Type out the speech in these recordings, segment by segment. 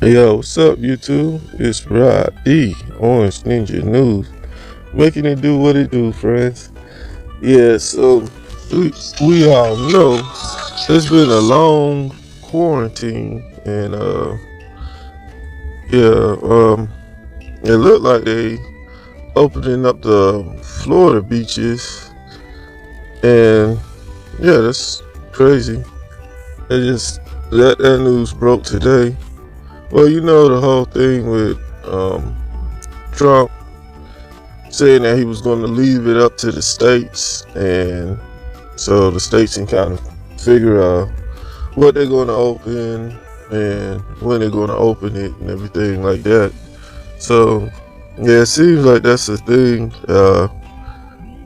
Yo, what's up, YouTube? It's Rod D, Orange Ninja News, making it do what it do, friends. Yeah, so we, we all know it's been a long quarantine, and yeah, it looked like they opening up the Florida beaches, and yeah, that's crazy. It just that news broke today. Well, you know the whole thing with Trump saying that he was going to leave it up to the states, and so the states can kind of figure out what they're going to open and when they're going to open it and everything like that. So yeah, it seems like that's the thing.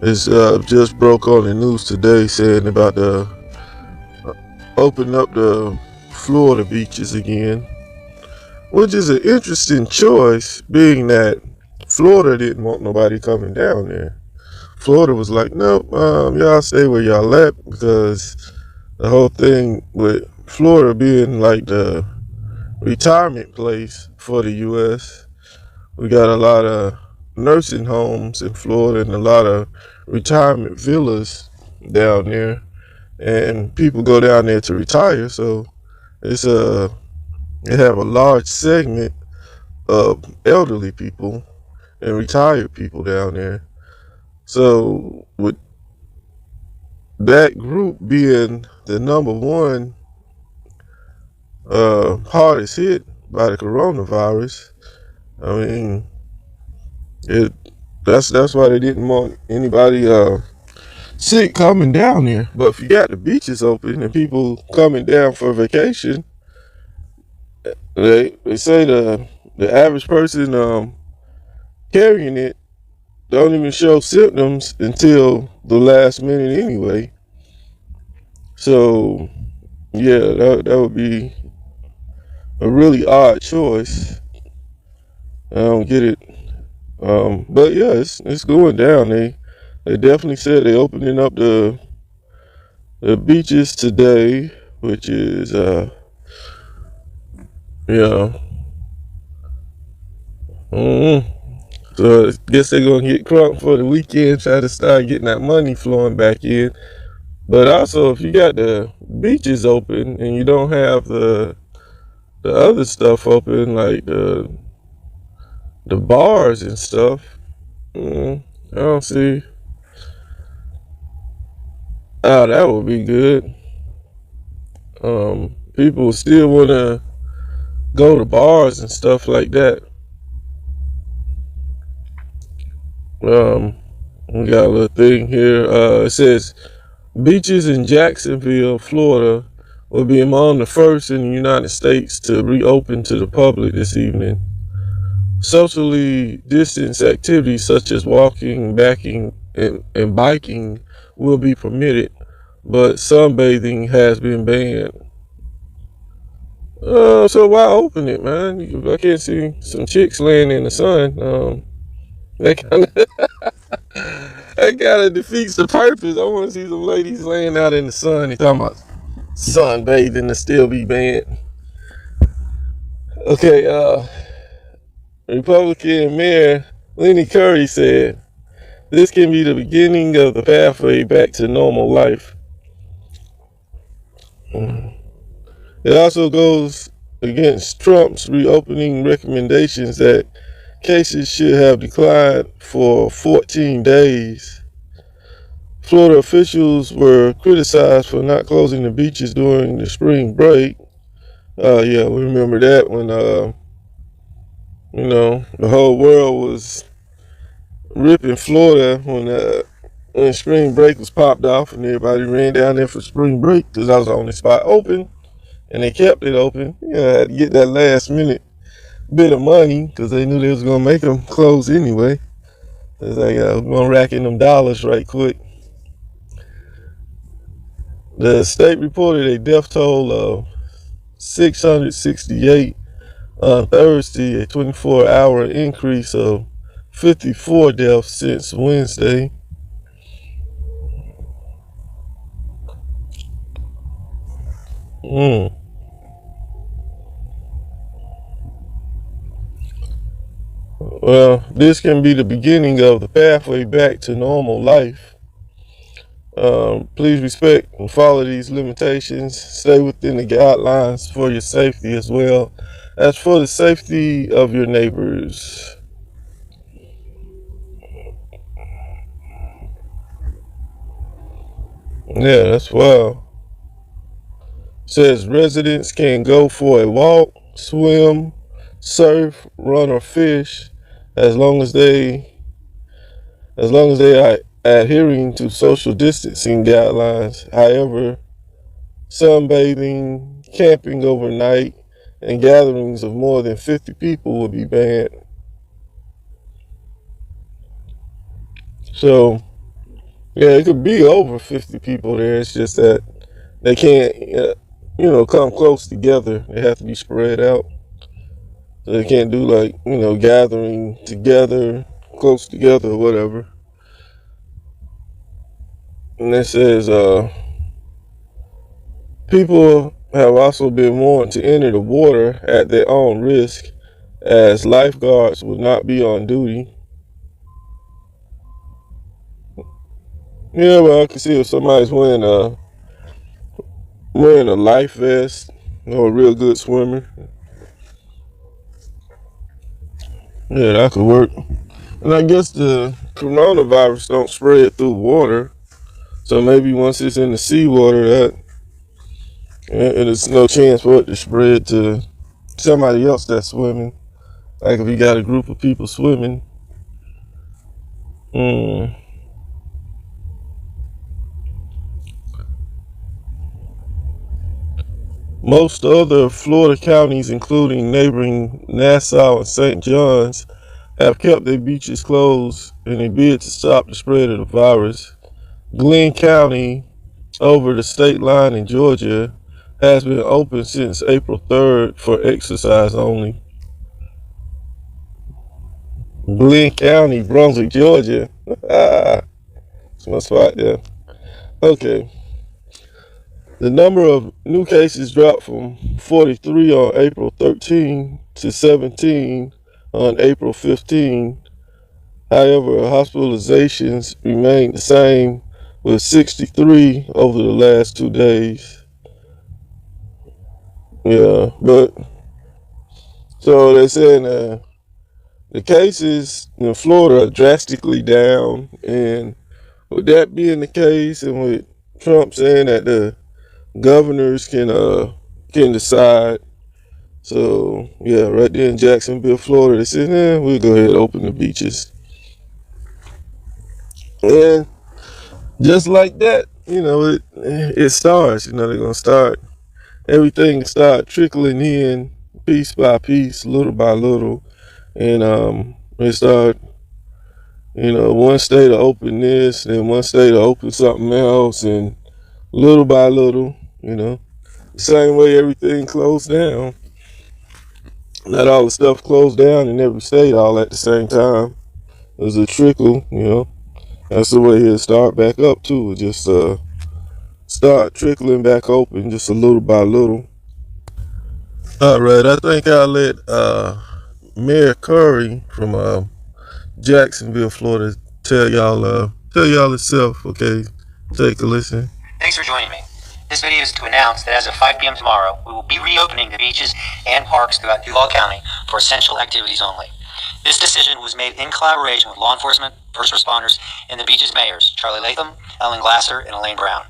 It's just broke on the news today saying about the open up the Florida beaches again, which is an interesting choice, being that Florida didn't want nobody coming down there. Florida was like, nope, y'all stay where y'all at, because the whole thing with Florida being like the retirement place for the U.S., we got a lot of nursing homes in Florida and a lot of retirement villas down there, and people go down there to retire. So it's they have a large segment of elderly people and retired people down there. So with that group being the number one hardest hit by the coronavirus, I mean, it that's why they didn't want anybody sick coming down there. But if you got the beaches open and people coming down for vacation, they say the average person carrying it don't even show symptoms until the last minute anyway. So yeah, that would be a really odd choice. I don't get it. But yeah, it's going down. They definitely said they opening up the beaches today, which is yeah. mm So I guess they're gonna get crunk for the weekend, try to start getting that money flowing back in. But also, if you got the beaches open and you don't have the other stuff open, like the bars and stuff, I don't see how that would be good. People still want to go to bars and stuff like that. We got a little thing here. It says beaches in Jacksonville, Florida, will be among the first in the United States to reopen to the public this evening. Socially distanced activities such as walking, biking, and biking will be permitted, but sunbathing has been banned. So why open it, man? I can't see some chicks laying in the sun. That kind of that kind of defeats the purpose. I want to see some ladies laying out in the sun. You're talking about sunbathing to still be banned. Okay, Republican Mayor Lenny Curry said this can be the beginning of the pathway back to normal life. It also goes against Trump's reopening recommendations that cases should have declined for 14 days. Florida officials were criticized for not closing the beaches during the spring break. Yeah, we remember that when, the whole world was ripping Florida when spring break was popped off and everybody ran down there for spring break because that was the only spot open and they kept it open. Yeah, had to get that last minute bit of money because they knew they was going to make them close anyway. It's like, we're going to rack in them dollars right quick. The state reported a death toll of 668 on Thursday, a 24-hour increase of 54 deaths since Wednesday. Well, this can be the beginning of the pathway back to normal life. Please respect and follow these limitations. Stay within the guidelines for your safety as well as for the safety of your neighbors. Yeah, that's wild. Says residents can go for a walk, swim, surf, run, or fish as long as they are adhering to social distancing guidelines. However, sunbathing, camping overnight, and gatherings of more than 50 people will be banned. So, yeah, it could be over 50 people there. It's just that they can't, come close together. They have to be spread out. So they can't do like, gathering together, close together or whatever. And it says, people have also been warned to enter the water at their own risk as lifeguards will not be on duty. Yeah, well, I can see if somebody's wearing a life vest or a real good swimmer. Yeah, that could work. And I guess the coronavirus don't spread through water. So maybe once it's in the seawater, that there's no chance for it to spread to somebody else that's swimming. Like if you got a group of people swimming. Most other Florida counties, including neighboring Nassau and St. John's, have kept their beaches closed in a bid to stop the spread of the virus. Glenn County, over the state line in Georgia, has been open since April 3rd for exercise only. Glenn County, Brunswick, Georgia. It's my spot there. Okay. The number of new cases dropped from 43 on April 13 to 17 on April 15. However, hospitalizations remained the same with 63 over the last 2 days. Yeah, but so they're saying the cases in Florida are drastically down, and with that being the case, and with Trump saying that the governors can decide. So yeah, right there in Jacksonville, Florida, they said, we'll go ahead and open the beaches. And just like that, it starts. They're gonna start everything start trickling in piece by piece, little by little, and they start. One state will open this, then one state will open something else, and little by little, the same way everything closed down. Not all the stuff closed down in every state all at the same time. It was a trickle. That's the way it'll start back up too. Just start trickling back open just a little by little. All right, I think I'll let Mayor Curry from Jacksonville, Florida, tell y'all itself. Okay, take a listen. Thanks for joining me. This video is to announce that as of 5 p.m. tomorrow, we will be reopening the beaches and parks throughout Duval County for essential activities only. This decision was made in collaboration with law enforcement, first responders, and the beaches mayors, Charlie Latham, Ellen Glasser, and Elaine Brown.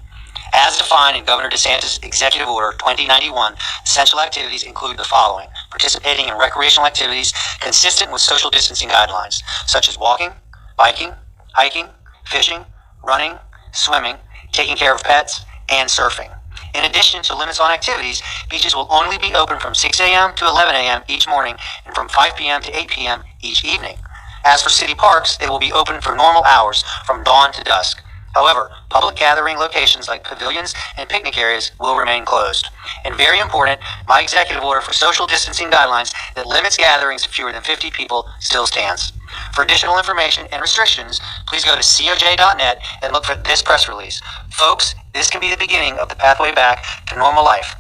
As defined in Governor DeSantis' Executive Order 2091, essential activities include the following: participating in recreational activities consistent with social distancing guidelines, such as walking, biking, hiking, fishing, running, swimming, taking care of pets, and surfing. In addition to limits on activities, beaches will only be open from 6 a.m. to 11 a.m. each morning and from 5 p.m. to 8 p.m. each evening. As for city parks, they will be open for normal hours from dawn to dusk. However, public gathering locations like pavilions and picnic areas will remain closed. And very important, my executive order for social distancing guidelines that limits gatherings to fewer than 50 people still stands. For additional information and restrictions, please go to coj.net and look for this press release. Folks, this can be the beginning of the pathway back to normal life.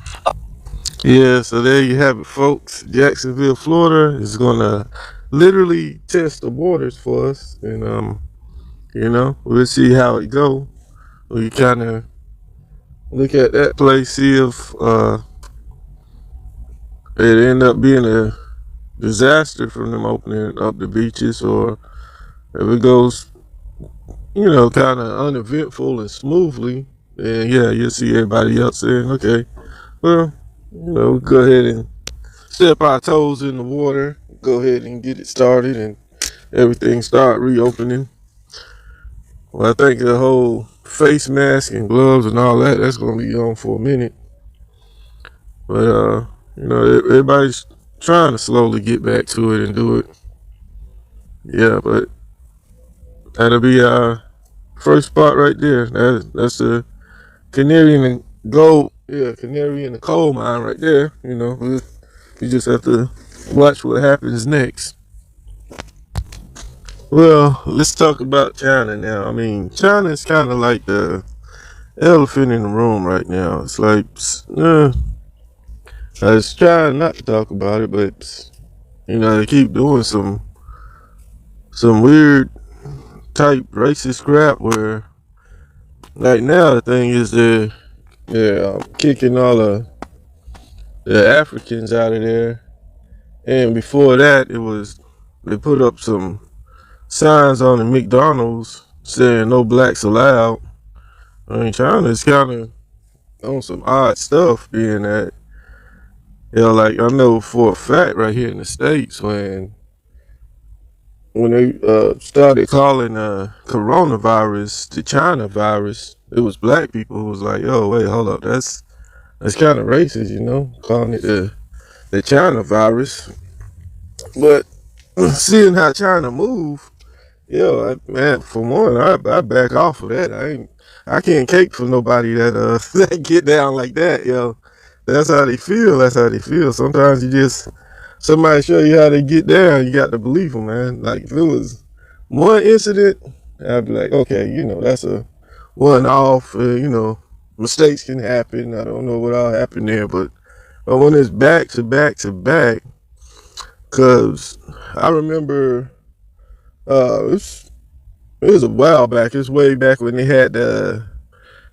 Yeah, so there you have it, folks. Jacksonville, Florida is going to literally test the waters for us, and we'll see how it go. We kind of look at that place, see if it end up being a disaster from them opening up the beaches, or if it goes, kind of uneventful and smoothly. And yeah, you'll see everybody else saying, okay, well, go ahead and step our toes in the water, go ahead and get it started, and everything start reopening. Well, I think the whole face mask and gloves and all that's going to be on for a minute. But, everybody's trying to slowly get back to it and do it. Yeah, but that'll be our first spot right there. That's the canary in the gold, canary in the coal mine right there. We just have to watch what happens next. Well, let's talk about China now. I mean, China is kind of like the elephant in the room right now. It's like, I was trying not to talk about it, but they keep doing some weird type racist crap where, like now, the thing is they're kicking all the Africans out of there, and before that, they put up some signs on the McDonald's saying no blacks allowed. I mean, China's kind of on some odd stuff, being that, like I know for a fact right here in the States when they started calling coronavirus the China virus, it was black people who was like, "Oh, wait, hold up, that's kind of racist, calling it the China virus." But seeing how China move, man, for one, I back off of that. I can't cake for nobody that that get down like that, That's how they feel. That's how they feel. Sometimes somebody show you how they get down, you got to believe them, man. Like if it was one incident, I'd be like, okay, that's a one-off. Mistakes can happen. I don't know what all happened there, but when it's back to back to back, because I remember it was a while back. It's way back when they had the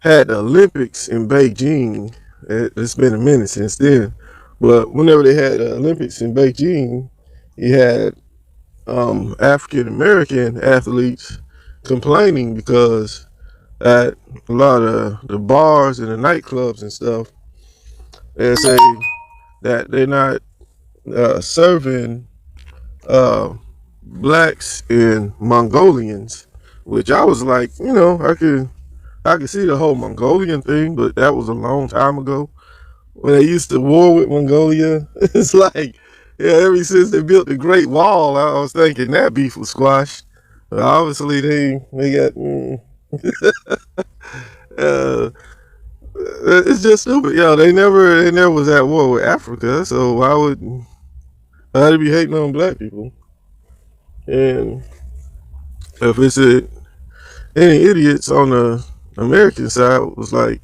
Olympics in Beijing. It's been a minute since then. But whenever they had the Olympics in Beijing, you had African American athletes complaining because at a lot of the bars and the nightclubs and stuff, they say that they're not serving blacks and Mongolians, which I was like, I could see the whole Mongolian thing, but that was a long time ago when they used to war with Mongolia. It's like, ever since they built the Great Wall, I was thinking that beef was squashed. But obviously, they got. Uh, it's just stupid, they never was at war with Africa, so why they be hating on black people? And if it's any idiots on the American side was like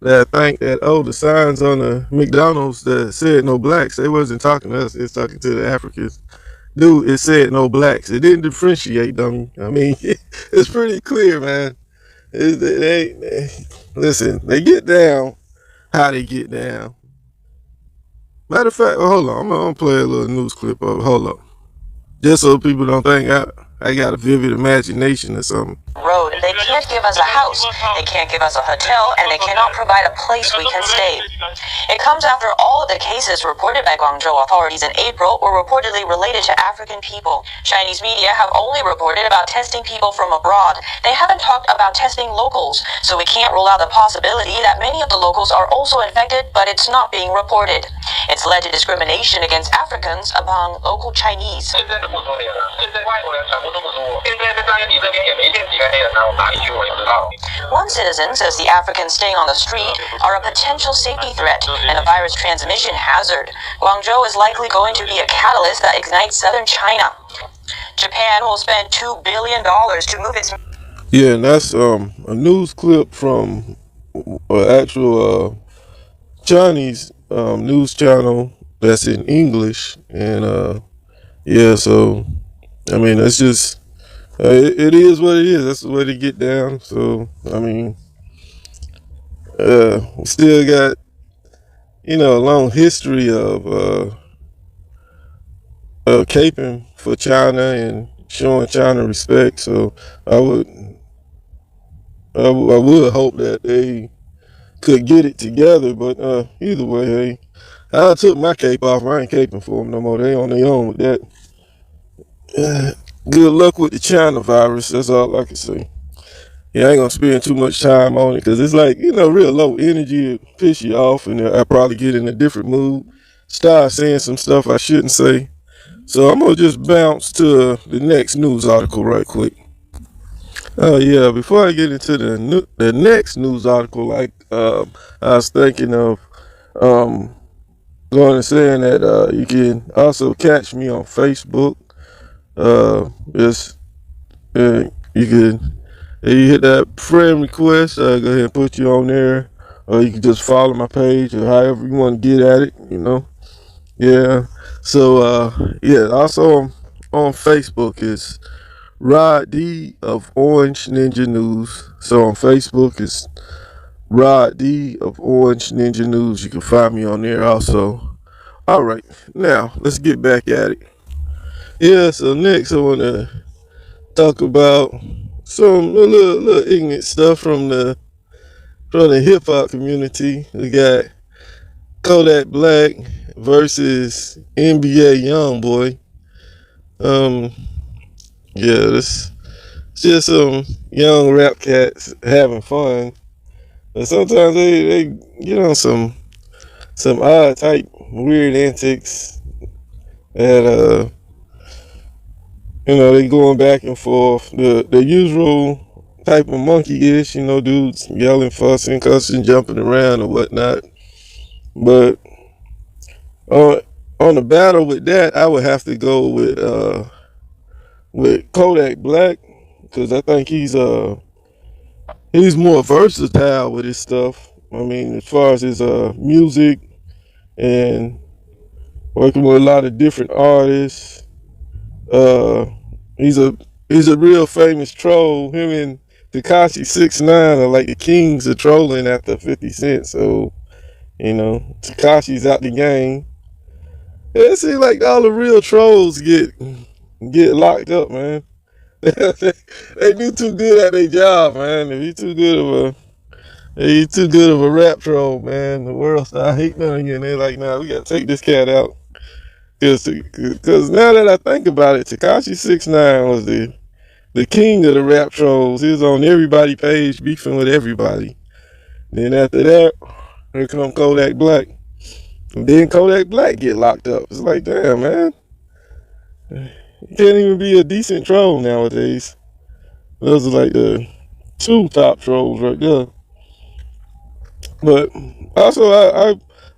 that think that the signs on the McDonald's that said no blacks, they wasn't talking to us, it's talking to the Africans. Dude, it said no blacks. It didn't differentiate them. I mean, it's pretty clear, man. Listen, they get down how they get down. Matter of fact, hold on, I'm gonna play a little news clip of it. Hold up. Just so people don't think I got a vivid imagination or something. Road. They can't give us a house, they can't give us a hotel, and they cannot provide a place we can stay. It comes after all of the cases reported by Guangzhou authorities in April were reportedly related to African people. Chinese media have only reported about testing people from abroad. They haven't talked about testing locals, so we can't rule out the possibility that many of the locals are also infected, but it's not being reported. It's led to discrimination against Africans among local Chinese. One citizen says the Africans staying on the street are a potential safety threat and a virus transmission hazard. Guangzhou is likely going to be a catalyst that ignites southern China. Japan will spend $2 billion to move its... Yeah, and that's a news clip from an actual Chinese news channel that's in English, and yeah, so I mean, that's just it is what it is. That's the way to get down. So I mean, we still got a long history of caping for China and showing China respect. So I would I would hope that they could get it together. But either way, hey, I took my cape off. I ain't caping for them no more. They on their own with that. Good luck with the China virus. That's all I can say. Yeah, I ain't gonna spend too much time on it because it's like, real low energy. It piss you off, and I probably get in a different mood. Start saying some stuff I shouldn't say. So I'm gonna just bounce to the next news article right quick. Oh yeah, before I get into the next news article, like I was thinking of um, going and saying that you can also catch me on Facebook. Just you can you hit that friend request, go ahead and put you on there, or you can just follow my page or however you want to get at it. Yeah. So yeah, also on Facebook is Rod D of Orange Ninja News. So on Facebook it's Rod D of Orange Ninja News. You can find me on there also. All right, now let's get back at it. Yeah. So next I want to talk about some little ignorant stuff from the hip hop community. We got Kodak Black versus NBA YoungBoy. Um, yeah, this just some young rap cats having fun. But sometimes they get on some odd type weird antics that they going back and forth. The usual type of monkey-ish, dudes yelling, fussing, cussing, jumping around or whatnot. But on on the battle with that, I would have to go with Kodak Black because I think he's more versatile with his stuff. I mean, as far as his music and working with a lot of different artists. Uh, he's a he's a real famous troll. Him and Tekashi 6ix9ine are like the kings of trolling after 50 Cent. So Tekashi's out the game. It seems like all the real trolls get locked up, man. They do too good at their job, man. If you too good of a rap troll, man, the world start hating on you, and they're like, nah, we gotta take this cat out. Because now that I think about it, Tekashi 6ix9ine was the king of the rap trolls. He was on everybody's page beefing with everybody. Then after that, here come Kodak Black. And then Kodak Black get locked up. It's like, damn, man. You can't even be a decent troll nowadays. Those are like the two top trolls right there. But also,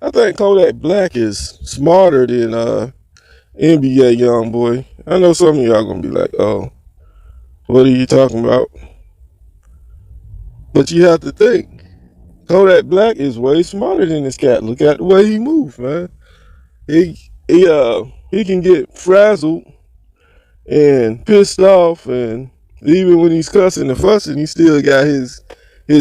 I think Kodak Black is smarter than NBA YoungBoy. I know some of y'all gonna be like, "Oh, what are you talking about?" But you have to think, Kodak Black is way smarter than this cat. Look at the way he moves, man. He he can get frazzled and pissed off, and even when he's cussing and fussing, he still got his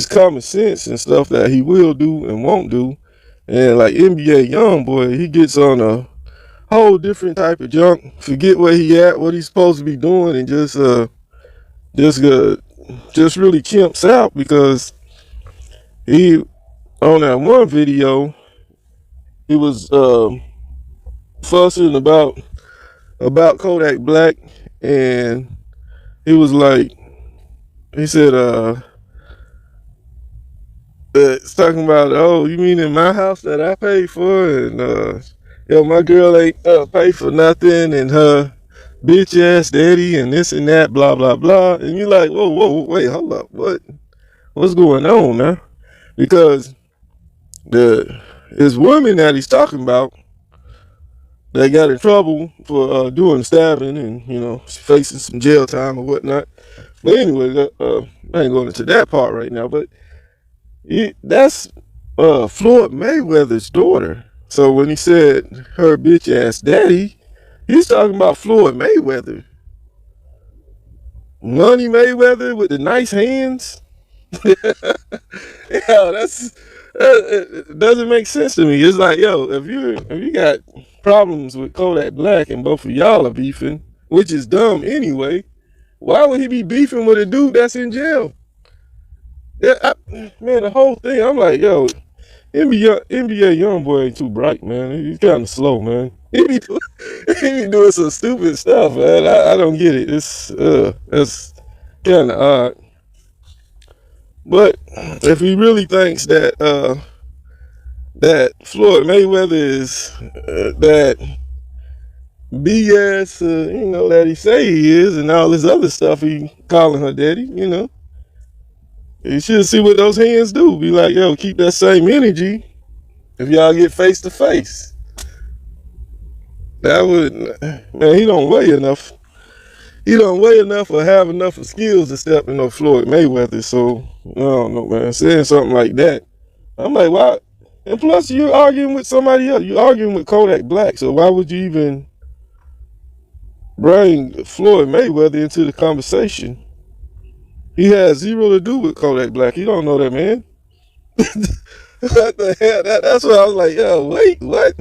common sense and stuff that he will do and won't do. And like NBA YoungBoy, he gets on a whole different type of junk. Forget where he at, what he's supposed to be doing, and just just really chimps out because he on that one video he was fussing about Kodak Black, and he was like, he said it's talking about, oh, you mean in my house that I paid for, and my girl ain't paid for nothing, and her bitch ass daddy and this and that, blah blah blah. And you're like, whoa, wait, hold up, what's going on now? Because this woman that he's talking about that got in trouble for doing stabbing, and facing some jail time or whatnot. But anyway, I ain't going into that part right now. But that's Floyd Mayweather's daughter. So when he said her bitch ass daddy, He's talking about Floyd Mayweather. Money Mayweather with the nice hands. Yeah, it doesn't make sense to me. It's like, yo, if you got problems with Kodak Black and both of y'all are beefing, which is dumb anyway, why would he be beefing with a dude that's in jail? Yeah, man, the whole thing, I'm like, yo, NBA YoungBoy ain't too bright, man. He's kind of slow, man. He be doing some stupid stuff, man. I don't get it. It's kind of odd. But if he really thinks that Floyd Mayweather is that BS, that he say he is, and all this other stuff he calling her daddy, you should see what those hands do. Be like, yo, keep that same energy if y'all get face to face. That would, man, he don't weigh enough. He don't weigh enough or have enough of skills to step in no Floyd Mayweather. So, I don't know, man. Saying something like that, I'm like, why? And plus, you're arguing with somebody else. You're arguing with Kodak Black. So why would you even bring Floyd Mayweather into the conversation? He has zero to do with Kodak Black. You don't know that, man. What the hell? That's what I was like, yo, wait, what?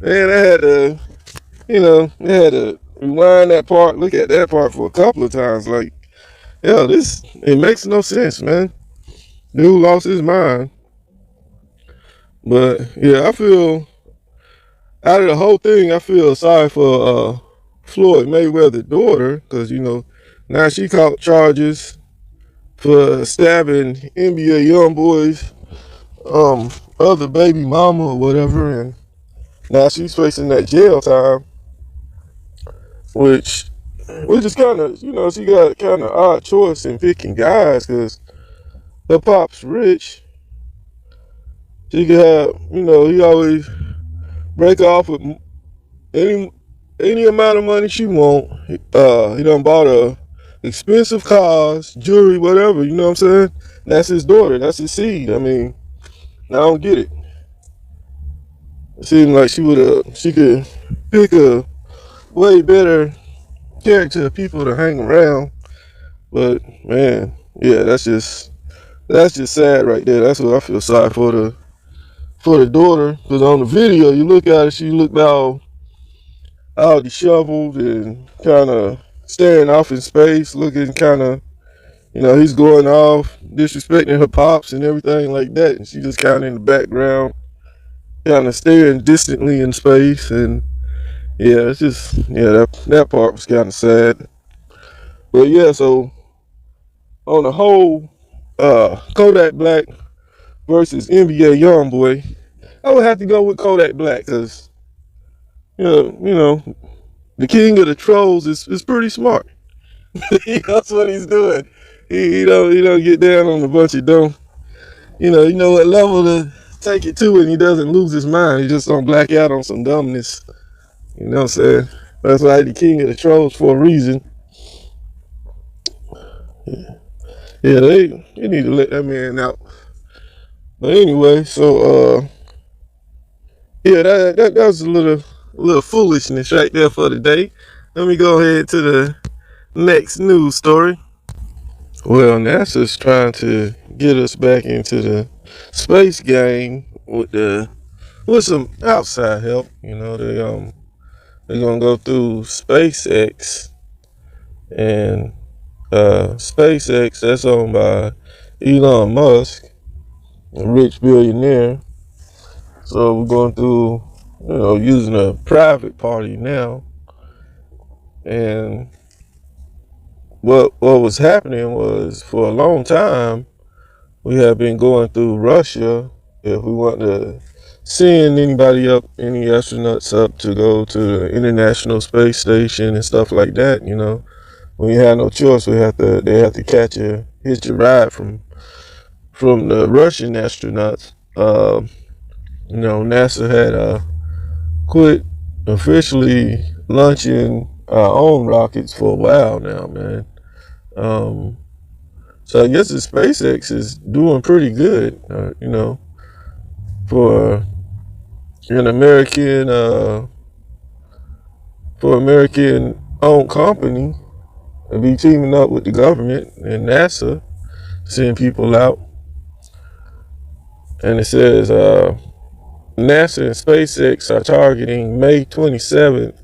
Man, I had to rewind that part, look at that part for a couple of times. Like, yo, it makes no sense, man. Dude lost his mind. But yeah, I feel out of the whole thing, I feel sorry for Floyd Mayweather's daughter, because now she caught charges for stabbing NBA YoungBoy's other baby mama or whatever, and now she's facing that jail time, which is kind of, she got kind of odd choice in picking guys, because her pop's rich. She could have, he always break off with any amount of money she want. He done bought her expensive cars, jewelry, whatever. You know what I'm saying? That's his daughter. That's his seed. I mean, I don't get it. It seemed like she could pick a way better character of people to hang around. But man, yeah, that's just sad right there. That's what I feel sorry for the daughter. Because on the video, you look at her, she looked all disheveled and kind of staring off in space, looking kind of, he's going off, disrespecting her pops and everything like that. And she just kind of in the background, kind of staring distantly in space. And yeah, it's just, yeah, that part was kind of sad. But yeah, so on the whole, Kodak Black versus NBA YoungBoy, I would have to go with Kodak Black because, the king of the trolls is pretty smart. He knows what he's doing. He don't get down on a bunch of dumb. You know what level to take it to, and he doesn't lose his mind. He just don't black out on some dumbness. You know what I'm saying? That's why he's the king of the trolls for a reason. Yeah, they need to let that man out. But anyway, so yeah, that was a little foolishness right there for the day. Let me go ahead to the next news story. Well, NASA's trying to get us back into the space game with some outside help. They're gonna go through SpaceX, and SpaceX, that's owned by Elon Musk, a rich billionaire. So we're going through, using a private party now. And what was happening was, for a long time, we have been going through Russia if we want to send anybody up, any astronauts up to go to the International Space Station and stuff like that. When you have no choice, they have to hitch a ride from the Russian astronauts. NASA had quit officially launching our own rockets for a while now, man. So I guess the SpaceX is doing pretty good, for an American for American-owned company and be teaming up with the government and NASA, send people out. And it says NASA and SpaceX are targeting May 27th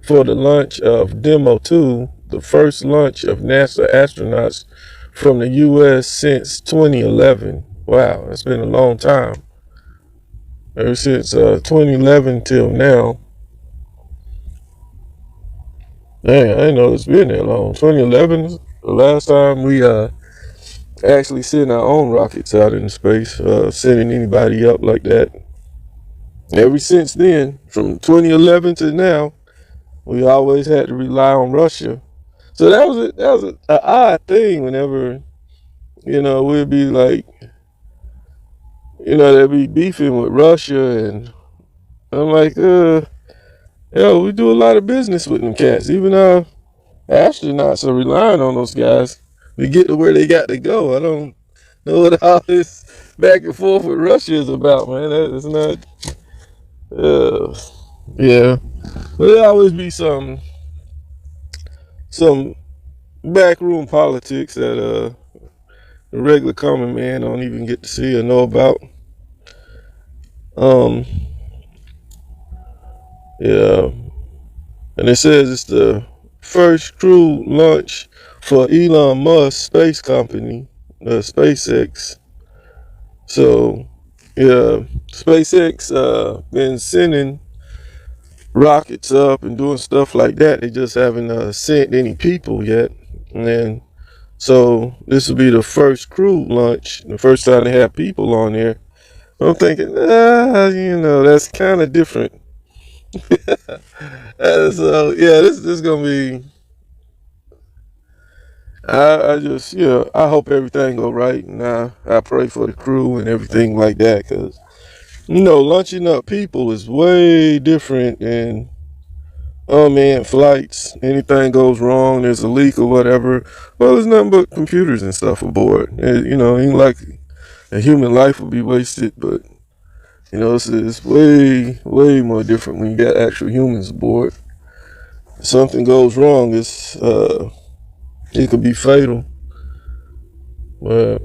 for the launch of Demo 2, the first launch of NASA astronauts from the U.S. since 2011. Wow, that's been a long time. Ever since 2011 till now. Dang, I didn't know it's been that long. 2011 is the last time we actually sent our own rockets out into space, sending anybody up like that. Ever since then, from 2011 to now, we always had to rely on Russia. So that was an odd thing whenever, we'd be like, they'd be beefing with Russia, and I'm like, we do a lot of business with them cats. Even our astronauts are relying on those guys to get to where they got to go. I don't know what all this back and forth with Russia is about, man. That is not, yeah. But there'll always be some backroom politics that the regular common man don't even get to see or know about. Yeah, and it says it's the first crewed launch for Elon Musk's space company, SpaceX. So, yeah, SpaceX been sending rockets up and doing stuff like that. They just haven't sent any people yet, and so this will be the first crewed launch, the first time they have people on there. I'm thinking, that's kind of different. So yeah, this is gonna be. I just I hope everything go right, and I pray for the crew and everything like that, because launching up people is way different than unmanned flights. Anything goes wrong, there's a leak or whatever. Well, there's nothing but computers and stuff aboard. Ain't like a human life would be wasted, but it's way more different when you got actual humans aboard. If something goes wrong, it could be fatal. But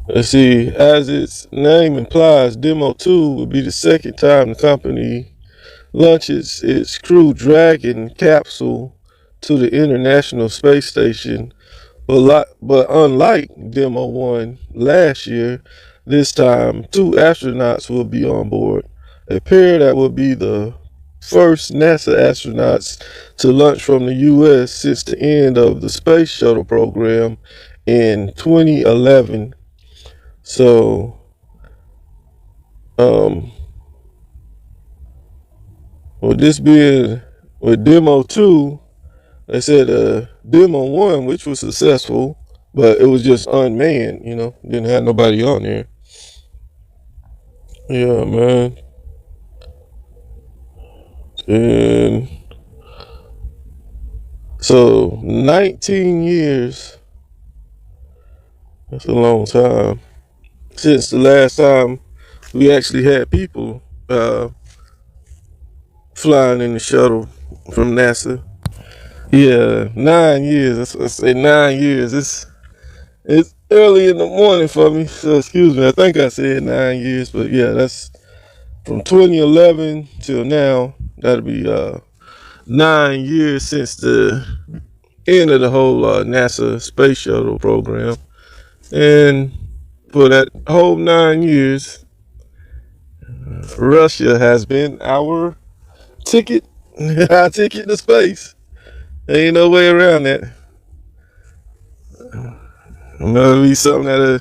let's see, as its name implies, Demo 2 will be the second time the company launches its Crew Dragon capsule to the International Space Station. But unlike Demo 1 last year, this time 2 astronauts will be on board. A pair that will be the first NASA astronauts to launch from the U.S. since the end of the Space Shuttle program in 2011. So, with this being with Demo 2, they said Demo 1, which was successful, but it was just unmanned, didn't have nobody on there. Yeah, man. And so 19 years, that's a long time, since the last time we actually had people flying in the shuttle from NASA. Yeah, 9 years. Let's say 9 years. It's early in the morning for me, so excuse me. I think I said 9 years, but yeah, that's from 2011 till now. That'll be 9 years since the end of the whole NASA space shuttle program. And for that whole 9 years, Russia has been our ticket, our ticket to space. There ain't no way around that. It'll be something that'll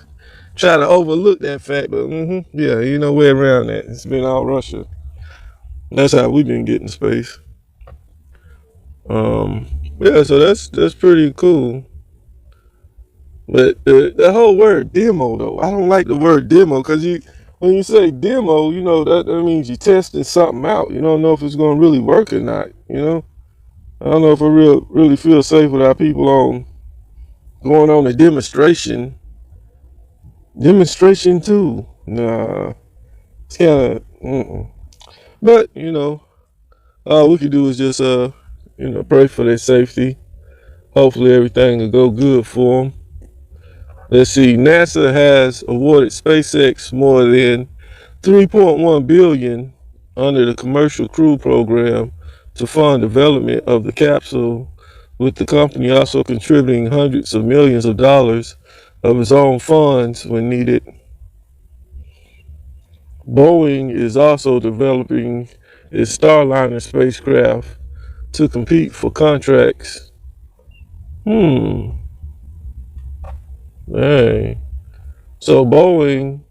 try to overlook that fact, but yeah, ain't no way around that. It's been all Russia. That's how we've been getting space. Yeah, so that's pretty cool. But the whole word demo though, I don't like the word demo, because when you say demo, that means you're testing something out. You don't know if it's gonna really work or not. I don't know if I really feel safe with our people going on a demonstration too. Nah. It's kind of, but all we can do is just pray for their safety. Hopefully everything will go good for them. Let's see. NASA has awarded SpaceX more than 3.1 billion under the Commercial Crew Program to fund development of the capsule, with the company also contributing hundreds of millions of dollars of its own funds when needed. Boeing is also developing its Starliner spacecraft to compete for contracts. Dang. So Boeing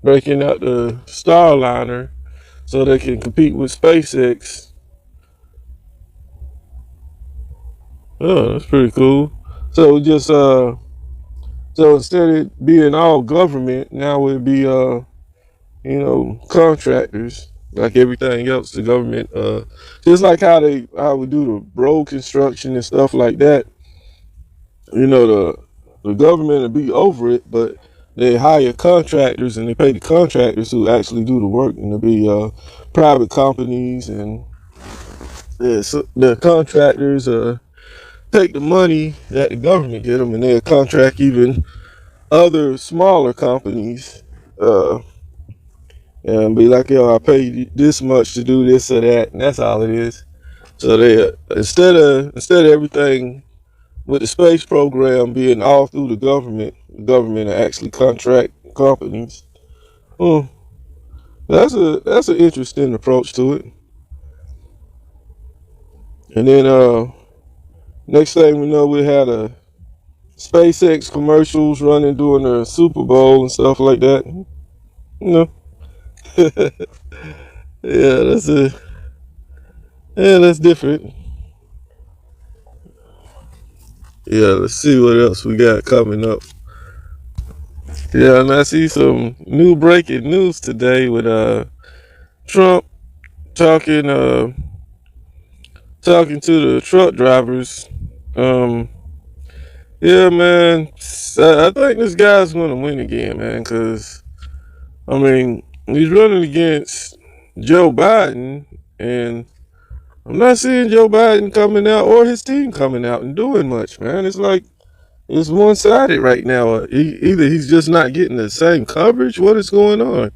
breaking out the Starliner so they can compete with SpaceX. Oh, that's pretty cool. So just so instead of being all government, now it'd be contractors like everything else. The government, just like how we do the road construction and stuff like that. The government will be over it, but they hire contractors and they pay the contractors who actually do the work, and it'll be private companies, and so the contractors take the money that the government get them, and they'll contract even other smaller companies and be like, yo, I pay you this much to do this or that, and that's all it is. So they instead of everything with the space program being all through the government will actually contract companies. Hmm, that's an interesting approach to it. And then next thing we know, we had a SpaceX commercials running during the Super Bowl and stuff like that. You know, yeah, that's different. Yeah, let's see what else we got coming up. Yeah, and I see some new breaking news today with Trump talking talking to the truck drivers. Um, yeah, man, I think this guy's gonna win again, man, because I mean he's running against Joe Biden, and I'm not seeing Joe Biden coming out or his team coming out and doing much, man. It's like it's one-sided right now. Either he's just not getting the same coverage. What is going on?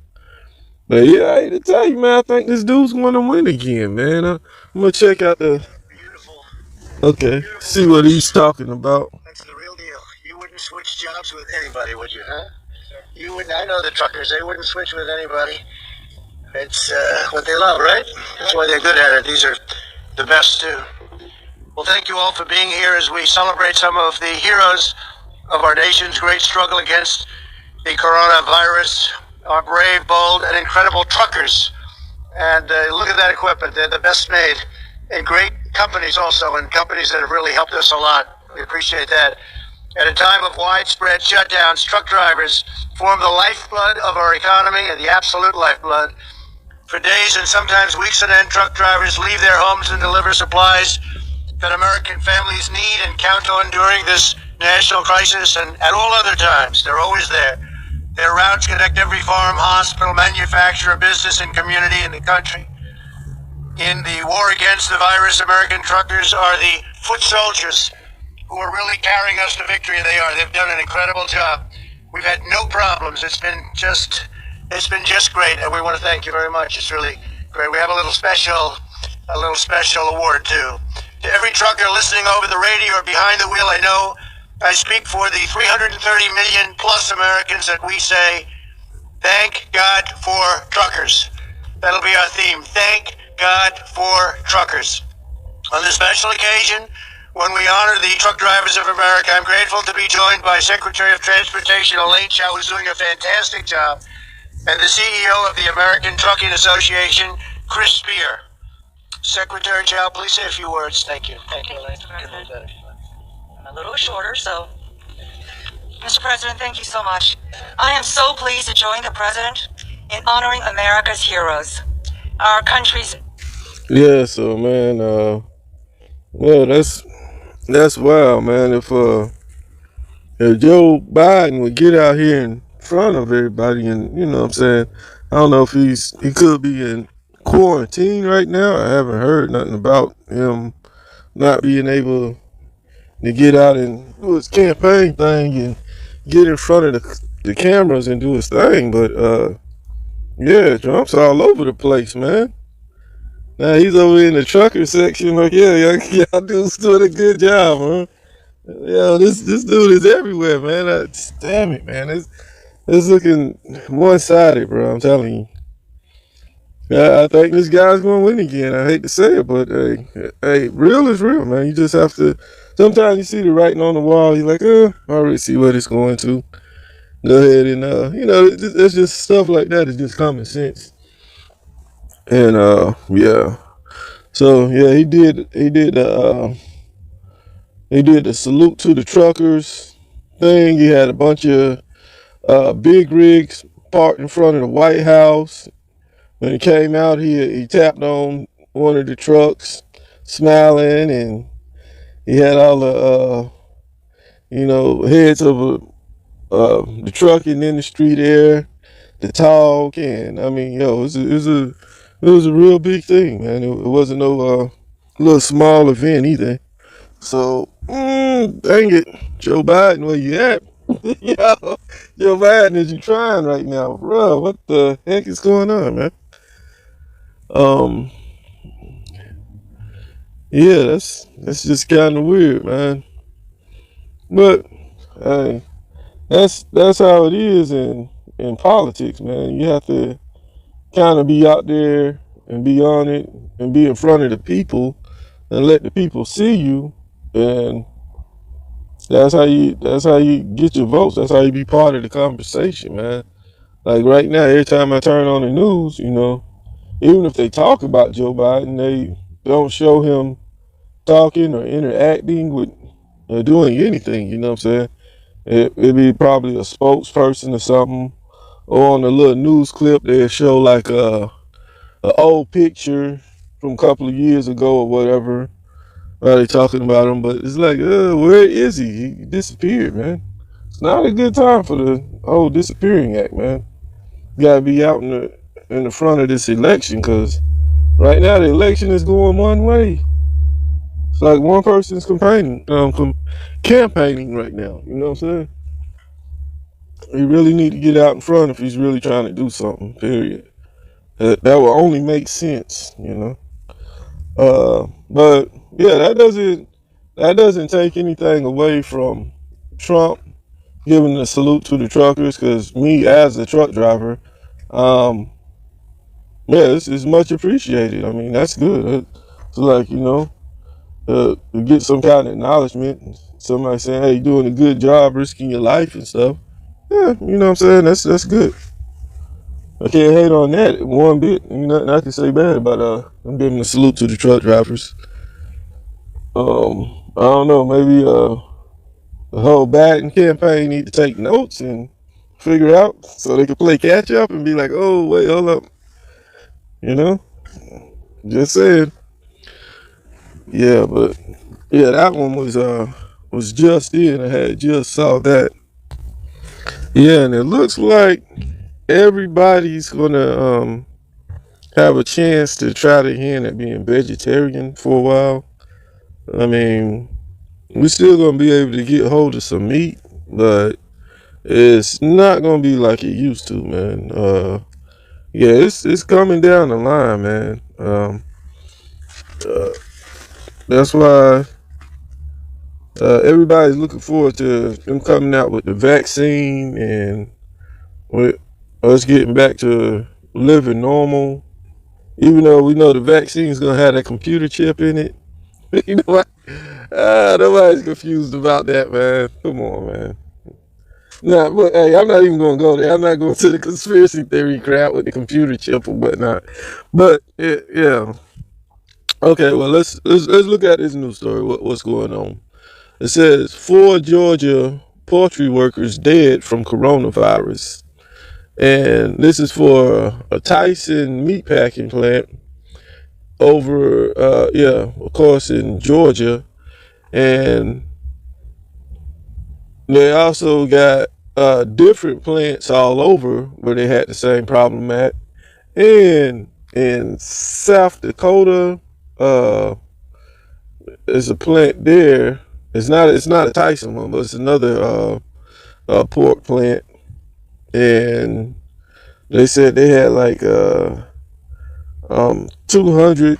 But yeah, I hate to tell you, man. I think this dude's going to win again, man. I'm gonna check out the. Beautiful. Okay, see what he's talking about. That's the real deal. You wouldn't switch jobs with anybody, would you, huh? You wouldn't. I know the truckers. They wouldn't switch with anybody. It's what they love, right? That's why they're good at it. These are the best, too. Well, thank you all for being here as we celebrate some of the heroes of our nation's great struggle against the coronavirus, our brave, bold, and incredible truckers. And look at that equipment. They're the best made. And great companies also, and companies that have really helped us a lot. We appreciate that. At a time of widespread shutdowns, truck drivers form the lifeblood of our economy, and the absolute lifeblood. For days and sometimes weeks on end, truck drivers leave their homes and deliver supplies that American families need and count on during this national crisis and at all other times. They're always there. Their routes connect every farm, hospital, manufacturer, business, and community in the country. In the war against the virus, American truckers are the foot soldiers who are really carrying us to victory. They've done an incredible job. We've had no problems. It's been just great, and we want to thank you very much. It's really great. We have a little special award too. To every trucker listening over the radio or behind the wheel, I know I speak for the 330 million plus Americans that we say, thank God for truckers. That'll be our theme. Thank God for truckers. On this special occasion, when we honor the truck drivers of America, I'm grateful to be joined by Secretary of Transportation Elaine Chao, who's doing a fantastic job, and the CEO of the American Trucking Association, Chris Spear. Secretary Chao, please say a few words. Thank you. Thank you, Elaine. A little shorter, so. Mr. President, thank you so much. I am so pleased to join the President in honoring America's heroes. Our country's. Yeah, so man, well, that's wild, man. If Joe Biden would get out here and front of everybody, and you know what I'm saying, I don't know if he could be in quarantine right now. I haven't heard nothing about him not being able to get out and do his campaign thing and get in front of the cameras and do his thing. But yeah, Trump's all over the place, man. Now he's over in the trucker section, like, yeah, y'all dudes doing a good job, huh? Yeah, this dude is everywhere, man. Damn it, man. It's looking one sided, bro. I'm telling you. I think this guy's going to win again. I hate to say it, but hey, real is real, man. You just have to. Sometimes you see the writing on the wall. You're like, I already see what it's going to. Go ahead and it's just stuff like that. It's just common sense. And yeah. So yeah, he did the salute to the truckers thing. He had a bunch of big rigs parked in front of the White House. When he came out, he tapped on one of the trucks, smiling, and he had all the heads of the trucking industry there to talk. And I mean, it was a real big thing, man. It wasn't no little small event either. So, dang it, Joe Biden, where you at? Yo, Joe Biden, is you trying right now, bro? What the heck is going on, man? Um, yeah, that's just kind of weird, man. But hey, that's how it is in politics, man. You have to kind of be out there and be on it and be in front of the people and let the people see you, and that's how you get your votes. That's how you be part of the conversation, man. Like right now, every time I turn on the news, even if they talk about Joe Biden, they don't show him talking or interacting with or doing anything. You know what I'm saying? It'd be probably a spokesperson or something, or on a little news clip they'll show like a old picture from a couple of years ago or whatever. While they talking about him, but it's like, where is he? He disappeared, man. It's not a good time for the whole disappearing act, man. You gotta be out in the front of this election, because right now the election is going one way. It's like one person's campaigning right now. You know what I'm saying? He really need to get out in front if he's really trying to do something. Period. That will only make sense, But yeah, that doesn't take anything away from Trump giving a salute to the truckers. Because me as a truck driver, um, yeah, it's much appreciated. I mean, that's good. It's like to get some kind of acknowledgement. Somebody saying, "Hey, you're doing a good job, risking your life and stuff." Yeah, you know what I'm saying. That's good. I can't hate on that one bit. Nothing I can say bad about I'm giving a salute to the truck drivers. I don't know, maybe the whole Biden campaign need to take notes and figure out so they can play catch up and be like, oh wait, hold up, you know? Just saying. Yeah, but yeah, that one was just in. I had just saw that. Yeah, and it looks like everybody's gonna have a chance to try their hand at being vegetarian for a while. I mean, we're still gonna be able to get hold of some meat, but it's not gonna be like it used to, man. Yeah, it's coming down the line, man. Uh, that's why everybody's looking forward to them coming out with the vaccine and with us getting back to living normal. Even though we know the vaccine is gonna have that computer chip in it, you know what? Nobody's confused about that, man. Come on, man. Nah, but hey, I'm not even gonna go there. I'm not going to the conspiracy theory crap with the computer chip or whatnot. But yeah. Okay, well let's look at this news story. What's going on? It says 4 Georgia poultry workers dead from coronavirus, and this is for a Tyson meatpacking plant over, of course, in Georgia, and they also got different plants all over where they had the same problem at. And in South Dakota, there's a plant there. It's not a Tyson one, but it's another pork plant. And they said they had like 200,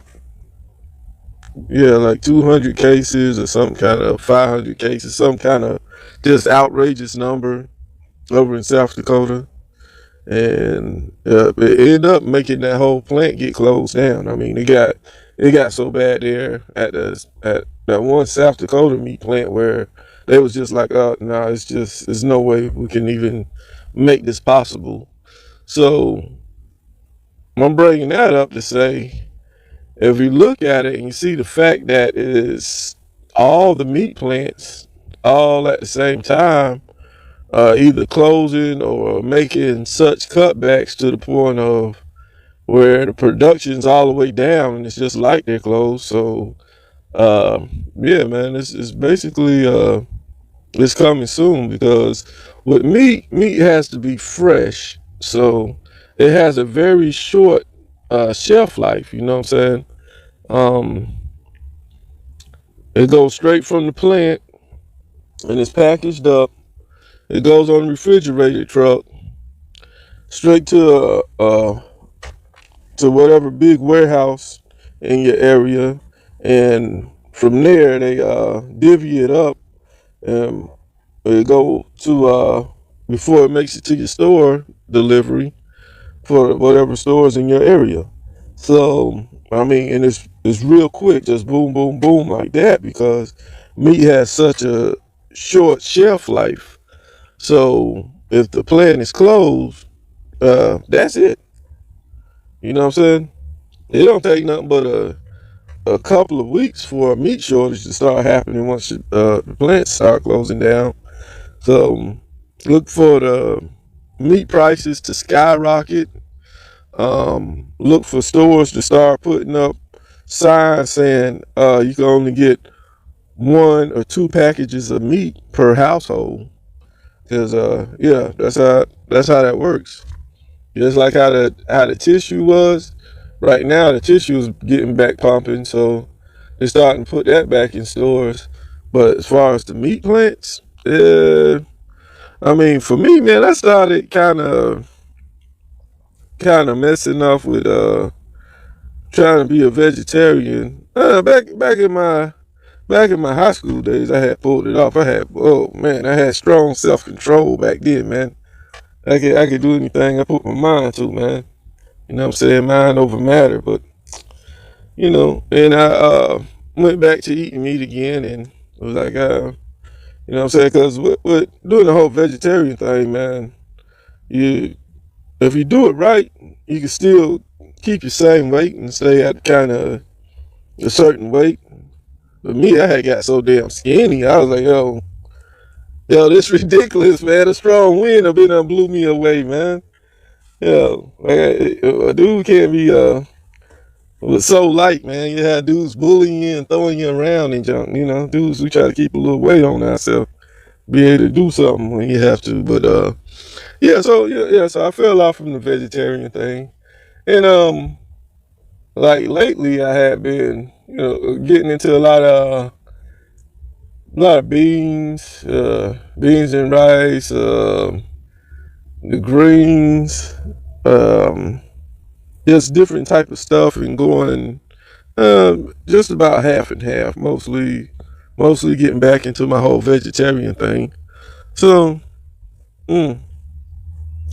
like 200 cases or some kind of 500 cases, some kind of just outrageous number over in South Dakota. And it ended up making that whole plant get closed down. I mean, it got so bad there at that one South Dakota meat plant where they was just like, oh no, there's no way we can even make this possible. So I'm bringing that up to say, if you look at it and you see the fact that it is all the meat plants all at the same time, either closing or making such cutbacks to the point of where the production's all the way down and it's just like they're closed. So yeah, man, it's basically it's coming soon, because with meat has to be fresh, so it has a very short shelf life. You know what I'm saying? um it goes straight from the plant and it's packaged up. It goes on a refrigerated truck straight to whatever big warehouse in your area, and from there they divvy it up, and it go to before it makes it to your store delivery for whatever stores in your area. So I mean, and it's real quick, just boom, boom, boom like that, because meat has such a short shelf life. So if the plant is closed, that's it. You know what I'm saying? It don't take nothing but a couple of weeks for a meat shortage to start happening once the plants start closing down. So look for the meat prices to skyrocket. Look for stores to start putting up signs saying you can only get 1 or 2 packages of meat per household. Because yeah, that's how that works. Just like how the tissue was. Right now the tissue is getting back pumping, so they're starting to put that back in stores. But as far as the meat plants, I mean, for me, man, I started kind of messing up with trying to be a vegetarian. Back in my high school days, I had pulled it off. I had strong self control back then, man. I could do anything I put my mind to, man. You know what I'm saying? Mind over matter. But and I went back to eating meat again, and it was like, you know what I'm saying? Because with doing the whole vegetarian thing, man, you if you do it right, you can still keep your same weight and stay at kind of a certain weight. But me, I had got so damn skinny. I was like, yo, this ridiculous, man. A strong wind up in there blew me away, man. Yo, like, a dude can't be was so light, man. You had dudes bullying you and throwing you around and junk. Dudes who try to keep a little weight on ourselves, be able to do something when you have to. But so I fell off from the vegetarian thing, and like lately I had been, getting into a lot of beans and rice, the greens, um, just different type of stuff, and going just about half and half, mostly getting back into my whole vegetarian thing. So mm,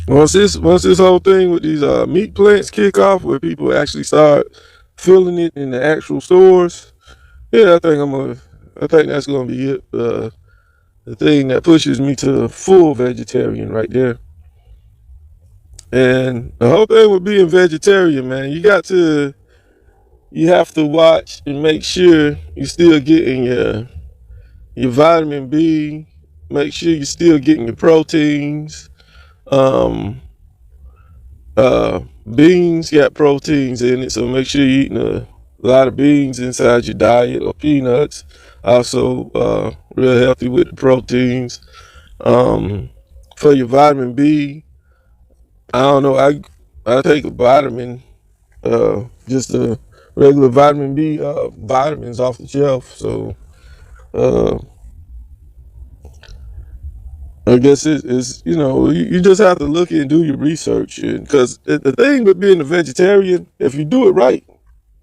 once this whole thing with these meat plants kick off, where people actually start filling it in the actual stores, yeah, I think that's gonna be it. The thing that pushes me to full vegetarian right there. And the whole thing with being vegetarian, man, you have to watch and make sure you're still getting your vitamin B. Make sure you're still getting your proteins. Um, Beans got proteins in it, so make sure you're eating a lot of beans inside your diet, or peanuts. Also, real healthy with the proteins. Um, for your vitamin B. I don't know. I take a vitamin, just a regular vitamin B vitamins off the shelf. So uh, I guess it's you just have to look and do your research, because the thing with being a vegetarian, if you do it right,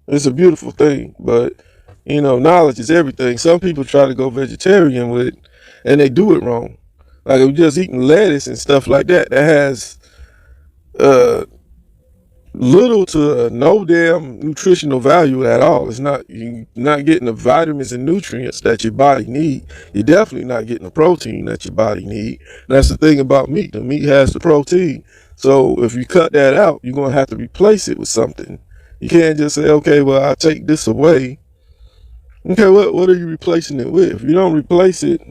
it's a beautiful thing. But knowledge is everything. Some people try to go vegetarian with it, and they do it wrong. Like if you're just eating lettuce and stuff like that, that has uh little to no damn nutritional value at all. It's not, you're not getting the vitamins and nutrients that your body need. You're definitely not getting the protein that your body need. And that's the thing about meat. The meat has the protein. So if you cut that out, you're gonna have to replace it with something. You can't just say, okay, well, I'll take this away. Okay, what are you replacing it with? If you don't replace it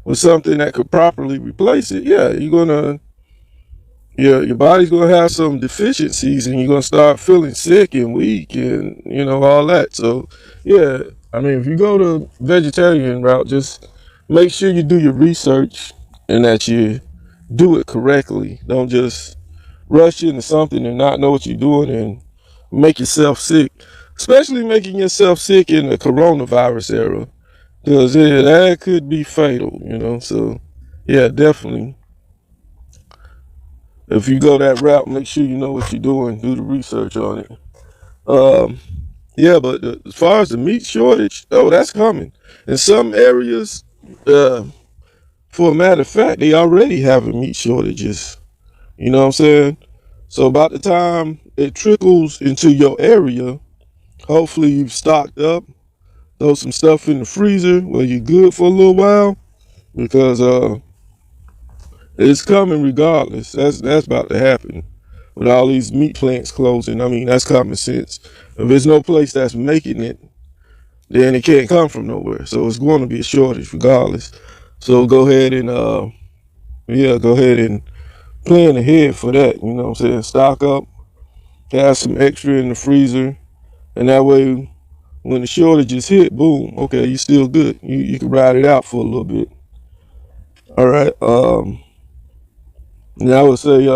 with something that could properly replace it, yeah, you're gonna your body's gonna have some deficiencies, and you're gonna start feeling sick and weak, and all that. So yeah, I mean, if you go the vegetarian route, just make sure you do your research and that you do it correctly. Don't just rush into something and not know what you're doing and make yourself sick, especially making yourself sick in the coronavirus era, because yeah, that could be fatal. So yeah, definitely, if you go that route, make sure you know what you're doing. Do the research on it. Um, yeah, but as far as the meat shortage, oh, that's coming. In some areas, for a matter of fact, they already having meat shortages. You know what I'm saying? So about the time it trickles into your area, hopefully you've stocked up, throw some stuff in the freezer where you're good for a little while, because it's coming regardless. That's about to happen. With all these meat plants closing, I mean, that's common sense. If there's no place that's making it, then it can't come from nowhere. So it's going to be a shortage regardless. So go ahead and go ahead and plan ahead for that. You know what I'm saying? Stock up, have some extra in the freezer, and that way when the shortages hit, boom, okay, you still good. You can ride it out for a little bit. All right. And I would say,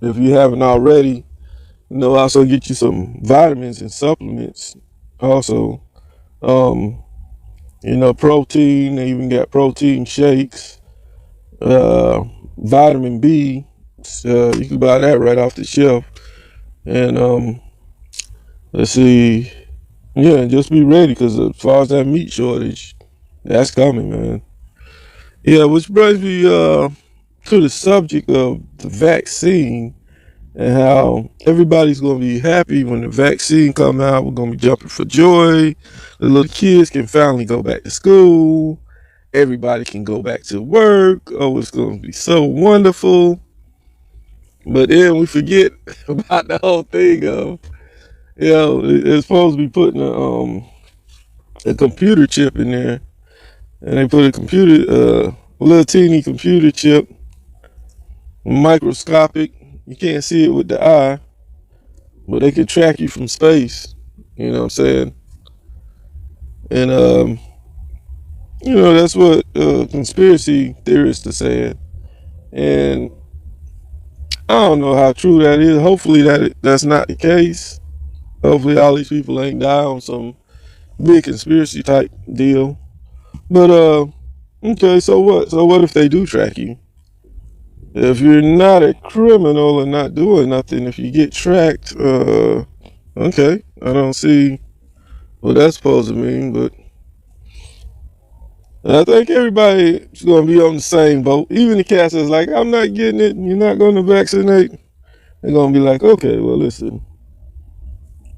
if you haven't already, also get you some vitamins and supplements. Also, protein. They even got protein shakes, uh, vitamin B. You can buy that right off the shelf. And let's see, yeah, just be ready, because as far as that meat shortage, that's coming, man. Yeah, which brings me to the subject of the vaccine, and how everybody's gonna be happy when the vaccine come out. We're gonna be jumping for joy. The little kids can finally go back to school. Everybody can go back to work. Oh, it's gonna be so wonderful. But then we forget about the whole thing of, it's supposed to be putting a computer chip in there, and they put a little teeny computer chip, microscopic. You can't see it with the eye, but they can track you from space. You know what I'm saying? And that's what conspiracy theorists are saying. And I don't know how true that is. Hopefully that's not the case. Hopefully all these people ain't die on some big conspiracy type deal. But okay, so what? So what if they do track you? If you're not a criminal and not doing nothing, if you get tracked, okay, I don't see what that's supposed to mean. But I think everybody's gonna be on the same boat. Even the cats that's like, I'm not getting it, you're not gonna vaccinate. They're gonna be like, okay, well, listen,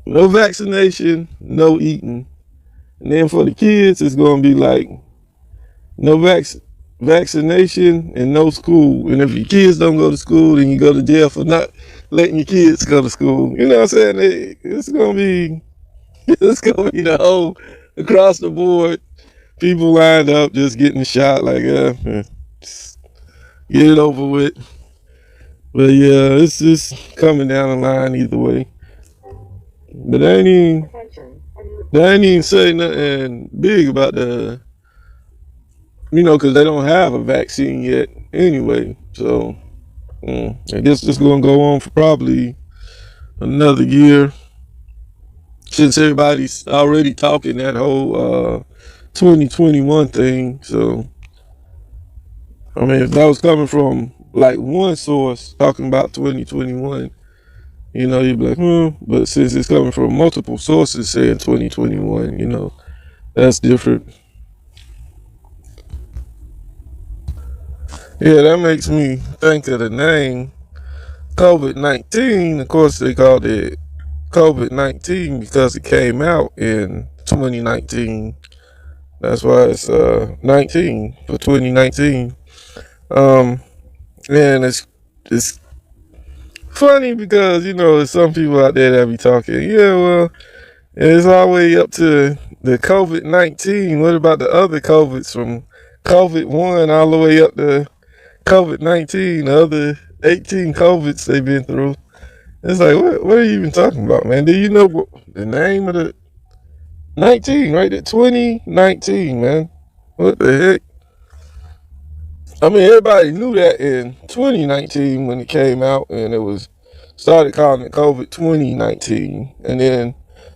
no vaccination, no eating. And then for the kids, it's gonna be like, no vaccination and no school. And if your kids don't go to school, then you go to jail for not letting your kids go to school. You know what I'm saying? It's gonna be the whole across the board. People lined up just getting shot, like just get it over with. But yeah, it's just coming down the line either way. But they ain't even say nothing big about because they don't have a vaccine yet. anyway. So I guess it's gonna go on for probably another year, since everybody's already talking that whole 2021 thing. So I mean, if that was coming from like one source talking about 2021, you'd be like, But since it's coming from multiple sources saying 2021, that's different. Yeah, that makes me think of the name COVID-19. Of course, they called it COVID-19 because it came out in 2019. That's why it's 19 for 2019. Um, and it's funny because there's some people out there that be talking. Yeah, well, it's all the way up to the COVID-19. What about the other COVIDs from COVID-1 all the way up to COVID-19? The other 18 COVIDs they've been through. It's like, what are you even talking about, man? Do you know the name of the 19, right? The 2019, man. What the heck? I mean, everybody knew that in 2019 when it came out, and it was started calling it COVID 2019. And then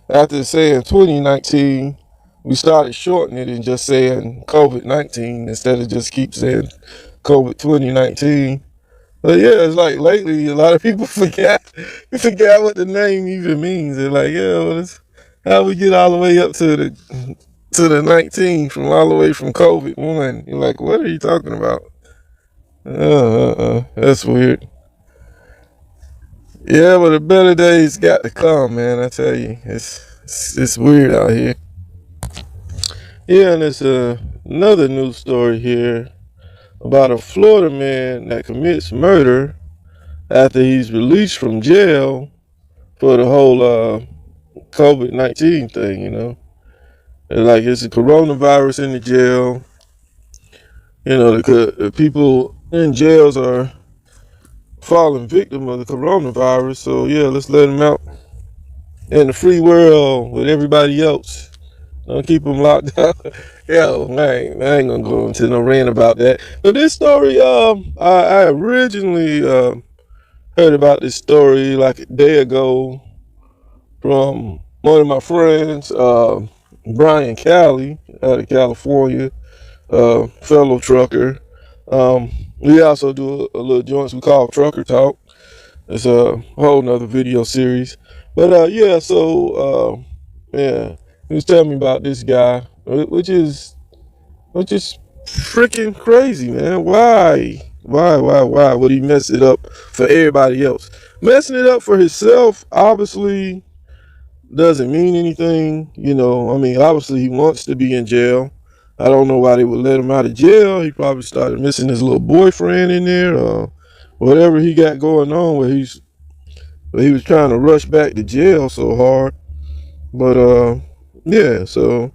after saying 2019, we started shortening it and just saying COVID-19 instead of just keep saying COVID 2019. But yeah, it's like lately a lot of people forgot what the name even means. They're like, yeah, well, it's how we get all the way up to the 19 from all the way from COVID-1. You're like, what are you talking about? That's weird. Yeah, but the better days got to come, man. I tell you, it's weird out here. Yeah, and there's another news story here about a Florida man that commits murder after he's released from jail for the whole COVID-19 thing, And like it's a coronavirus in the jail. The people in jails are falling victim of the coronavirus. So yeah, let's let them out in the free world with everybody else. Don't keep them locked down. Yo, man, I ain't gonna go into no rant about that. But this story, I originally heard about this story like a day ago from one of my friends, Brian Cali, out of California, fellow trucker. We also do a little joints we call Trucker Talk. It's a whole nother video series. But yeah, so yeah, he was telling me about this guy, which is freaking crazy, man. Why would he mess it up for everybody else? Messing it up for himself obviously doesn't mean anything. I mean, obviously he wants to be in jail. I don't know why they would let him out of jail. He probably started missing his little boyfriend in there, or whatever he got going on where he was trying to rush back to jail so hard. But yeah, so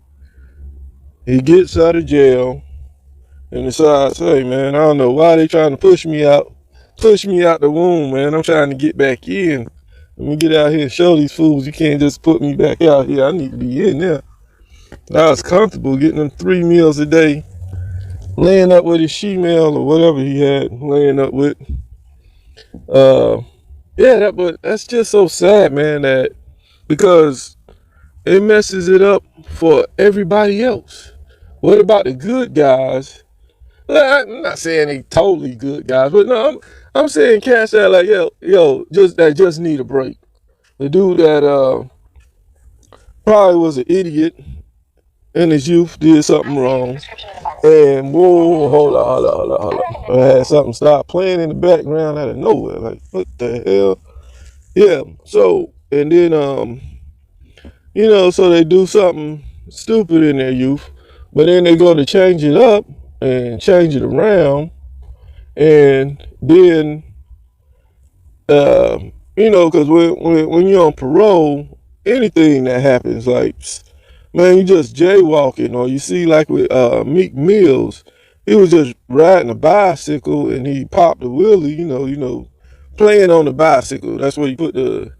he gets out of jail and decides, hey man, I don't know why they trying to push me out the womb, man. I'm trying to get back in. Let me get out here and show these fools you can't just put me back out here. I need to be in there. I was comfortable getting them 3 meals a day, laying up with his she-male or whatever he had laying up with. Yeah, but that's just so sad, man, that because it messes it up for everybody else. What about the good guys? I'm not saying they totally good guys, but no, I'm saying cats that like just need a break. The dude that probably was an idiot in his youth, did something wrong, and whoa, hold on. I had something start playing in the background out of nowhere. Like, what the hell? Yeah. So and then so they do something stupid in their youth, but then they go to change it up and change it around, and then because when you're on parole, anything that happens, like, man, you just jaywalking, or you see like with Meek Mills, he was just riding a bicycle and he popped a wheelie, playing on the bicycle. That's where you put the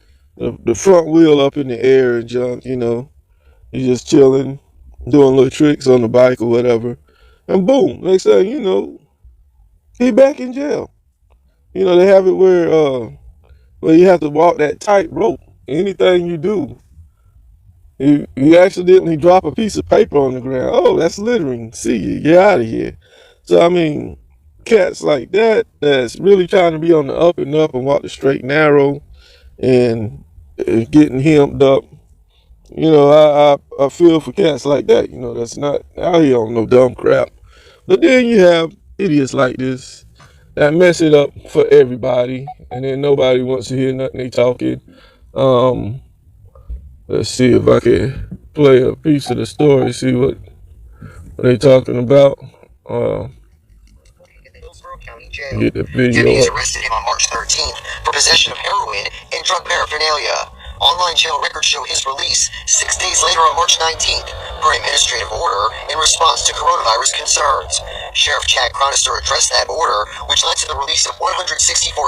front wheel up in the air and junk, He's just chilling, doing little tricks on the bike or whatever. And boom, next thing you know, He back in jail. You know, they have it where you have to walk that tightrope. Anything you do, you accidentally drop a piece of paper on the ground. Oh, that's littering. See you. Get out of here. So I mean, cats like that that's really trying to be on the up and up and walk the straight and narrow and getting hemmed up. You know, I feel for cats like that. You know, that's not out here on no dumb crap. But then you have idiots like this that mess it up for everybody, and then nobody wants to hear nothing they talking. Um, let's see if I can play a piece of the story, see what they talking about. Uh, get the video Deputies up. arrested him on March 13th for possession of heroin and drug paraphernalia. Online jail records show his release 6 days later on March 19th per administrative order in response to coronavirus concerns. Sheriff Chad Chronister addressed that order, which led to the release of 164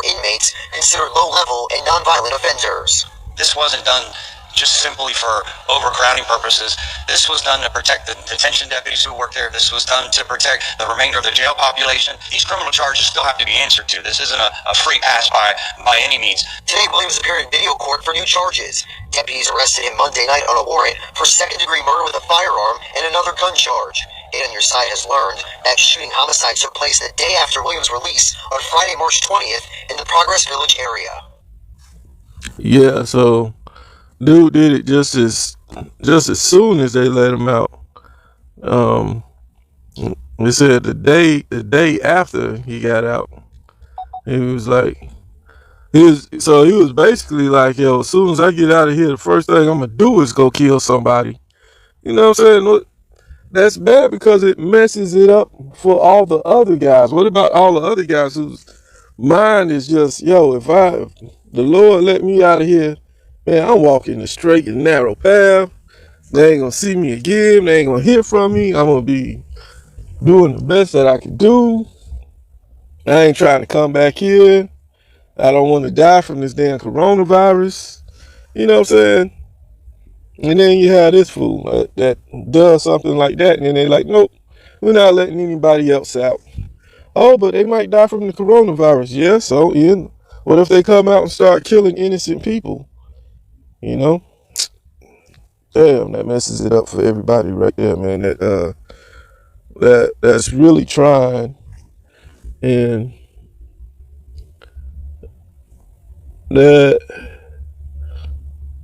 inmates considered low-level and nonviolent offenders. This wasn't done just simply for overcrowding purposes. This was done to protect the detention deputies who work there. This was done to protect the remainder of the jail population. These criminal charges still have to be answered to. This isn't a free pass by any means. Today, Williams appeared in video court for new charges. Deputies arrested him Monday night on a warrant for second-degree murder with a firearm and another gun charge. Data on Your Side has learned that shooting homicide took place the day after Williams' release on Friday, March 20th in the Progress Village area. Yeah, so dude did it just as soon as they let him out. They said the day after he got out, he was like, he was basically like, yo, as soon as I get out of here, the first thing I'm gonna do is go kill somebody. You know what I'm saying? Look, that's bad because it messes it up for all the other guys. What about all the other guys whose mind is just, yo, if the Lord let me out of here, man, I'm walking the straight and narrow path. They ain't gonna see me again. They ain't gonna hear from me. I'm gonna be doing the best that I can do. I ain't trying to come back here. I don't want to die from this damn coronavirus. You know what I'm saying? And then you have this fool that does something like that, and then they like, nope, we're not letting anybody else out. Oh, but they might die from the coronavirus. Yeah, so what if they come out and start killing innocent people? You know? Damn, that messes it up for everybody right there, man. That's really trying, and that,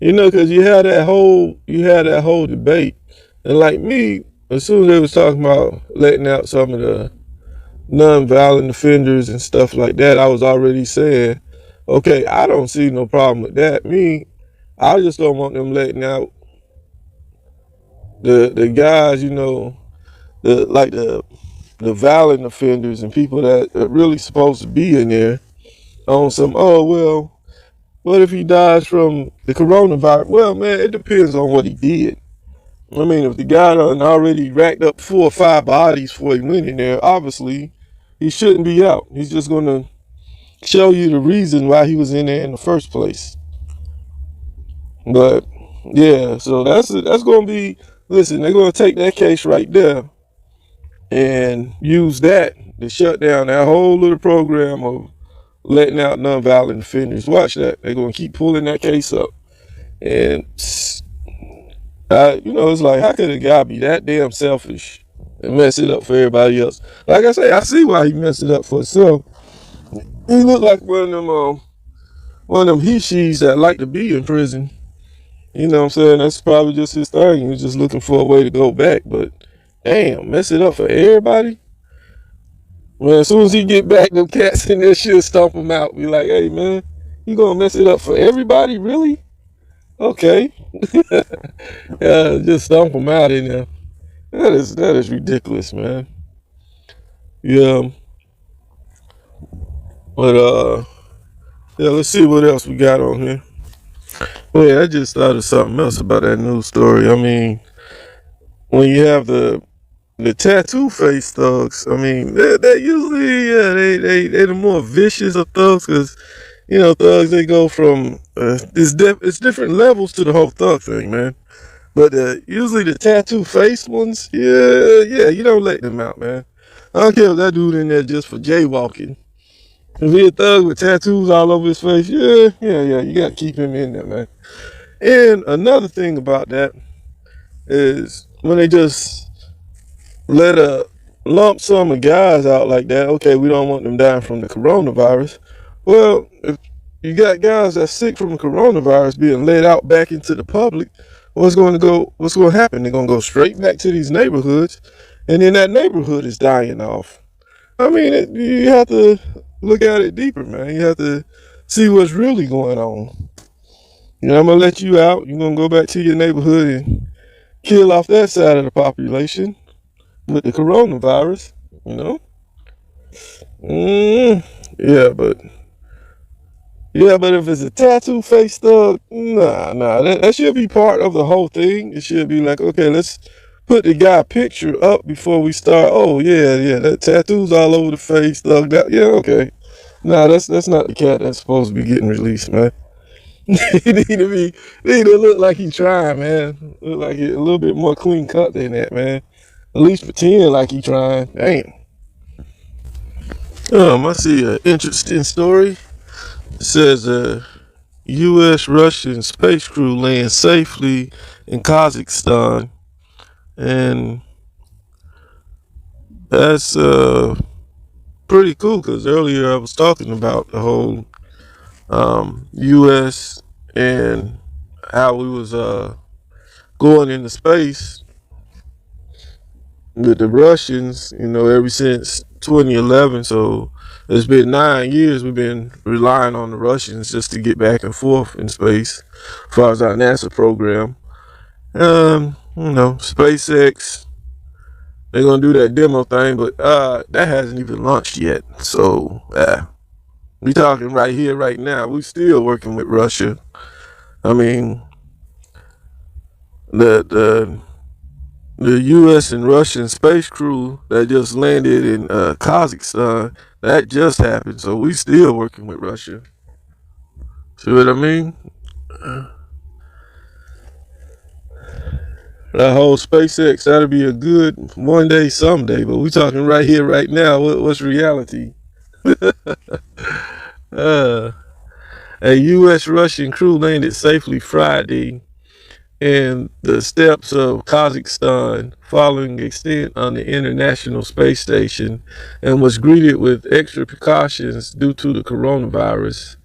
you know, because you had that whole debate, and like me, as soon as they was talking about letting out some of the non-violent offenders and stuff like that, I was already saying, okay, I don't see no problem with that. I just don't want them letting out the guys, you know, the violent offenders and people that are really supposed to be in there on some, oh, well, what if he dies from the coronavirus? Well, man, it depends on what he did. I mean, if the guy done already racked up 4 or 5 bodies before he went in there, obviously he shouldn't be out. He's just going to show you the reason why he was in there in the first place. But yeah, so that's going to be, listen, they're going to take that case right there and use that to shut down that whole little program of letting out nonviolent offenders. Watch that. They're going to keep pulling that case up. And, you know, it's like, how could a guy be that damn selfish and mess it up for everybody else? Like I say, I see why he messed it up for himself. He looked like one of them he-she's that like to be in prison. You know what I'm saying? That's probably just his thing. He was just looking for a way to go back. But, damn, mess it up for everybody? Well, as soon as he get back, them cats in there should stomp him out. Be like, hey, man, you gonna mess it up for everybody? Really? Okay. Just stomp him out in there. That is ridiculous, man. Yeah. But, yeah, let's see what else we got on here. Well, yeah, I just thought of something else about that news story. I mean, when you have the tattoo face thugs, I mean, they usually, yeah, they the more vicious of thugs, because, you know, thugs, they go from, it's different levels to the whole thug thing, man. But usually the tattoo face ones, yeah, you don't let them out, man. I don't care if that dude in there just for jaywalking. If he a thug with tattoos all over his face, yeah, you gotta keep him in there, man. And another thing about that is when they just let a lump sum of guys out like that, okay, we don't want them dying from the coronavirus. Well, if you got guys that's sick from the coronavirus being let out back into the public, what's going to happen? They're going to go straight back to these neighborhoods, and then that neighborhood is dying off. I mean, you have to look at it deeper, man. You have to see what's really going on. You know, I'm going to let you out. You're going to go back to your neighborhood and kill off that side of the population with the coronavirus, you know? Yeah, but if it's a tattoo face thug, nah, that should be part of the whole thing. It should be like, okay, let's put the guy picture up before we start. Oh yeah, that tattoos all over the face, thugged out. Yeah, okay. Nah, that's not the cat that's supposed to be getting released, man. He need to look like he trying, man. Look like he a little bit more clean cut than that, man. At least pretend like he trying. Damn. I see an interesting story. It says U.S. Russian space crew lands safely in Kazakhstan, and that's pretty cool because earlier I was talking about the whole U.S. and how we was going into space with the Russians, ever since 2011. So it's been 9 years we've been relying on the Russians just to get back and forth in space as far as our NASA program. SpaceX, they're gonna do that demo thing, but that hasn't even launched yet. So we talking right here, right now. We still working with Russia. I mean, the U.S. and Russian space crew that just landed in Kazakhstan, that just happened. So we still working with Russia. See what I mean? That whole SpaceX, that'll be a good one day someday, but we talking right here, right now. What's reality? A U.S. Russian crew landed safely Friday in the steppes of Kazakhstan following a stint on the International Space Station and was greeted with extra precautions due to the coronavirus.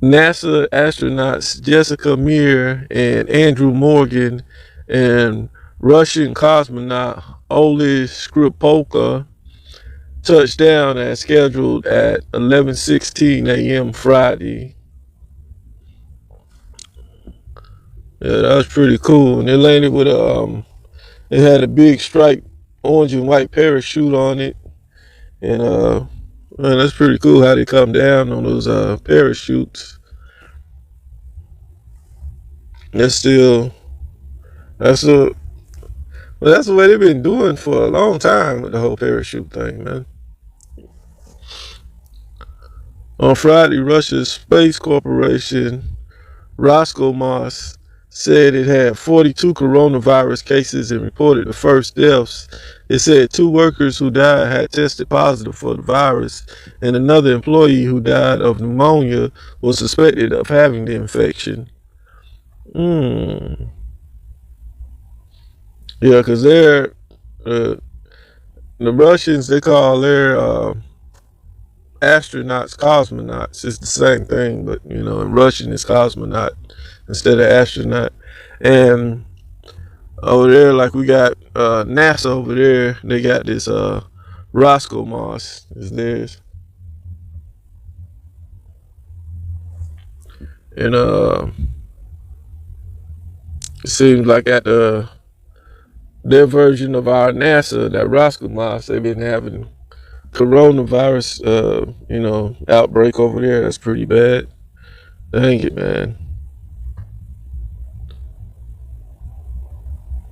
NASA astronauts Jessica Meir and Andrew Morgan and Russian cosmonaut Oleg Skripalka touched down as scheduled at 11:16 a.m. Friday. Yeah, that was pretty cool. And they landed with it had a big striped orange and white parachute on it. And man, that's pretty cool how they come down on those parachutes. That's the way they've been doing for a long time with the whole parachute thing, man. On Friday, Russia's space corporation Roscosmos said it had 42 coronavirus cases and reported the first deaths. It said 2 workers who died had tested positive for the virus, and another employee who died of pneumonia was suspected of having the infection. Yeah, because they're the Russians, they call their astronauts cosmonauts. It's the same thing, but in Russian it's cosmonaut instead of astronaut. And over there, like we got NASA over there, they got this Roscosmos is theirs. And it seems like at their version of our NASA, that Roscosmos, they've been having coronavirus outbreak over there. That's pretty bad. Dang it, man.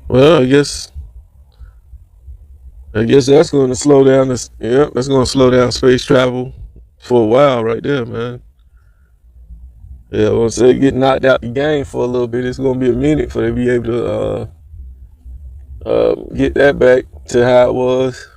Well, I guess that's going to slow down this. Yeah, that's going to slow down space travel for a while, right there, man. Yeah, once they get knocked out the game for a little bit, it's going to be a minute for they be able to get that back to how it was.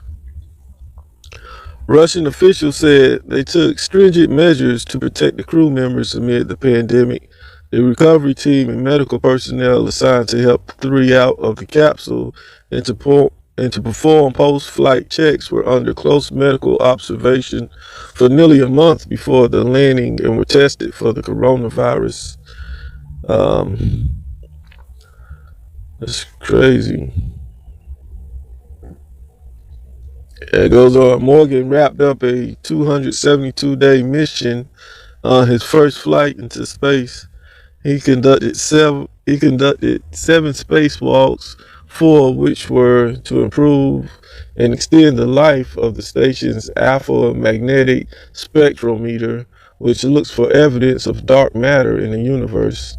Russian officials said they took stringent measures to protect the crew members amid the pandemic. The recovery team and medical personnel assigned to help the three out of the capsule and to perform post-flight checks were under close medical observation for nearly a month before the landing and were tested for the coronavirus. That's crazy. It goes on. Morgan wrapped up a 272-day mission on his first flight into space. He conducted seven spacewalks, four of which were to improve and extend the life of the station's alpha magnetic spectrometer, which looks for evidence of dark matter in the universe.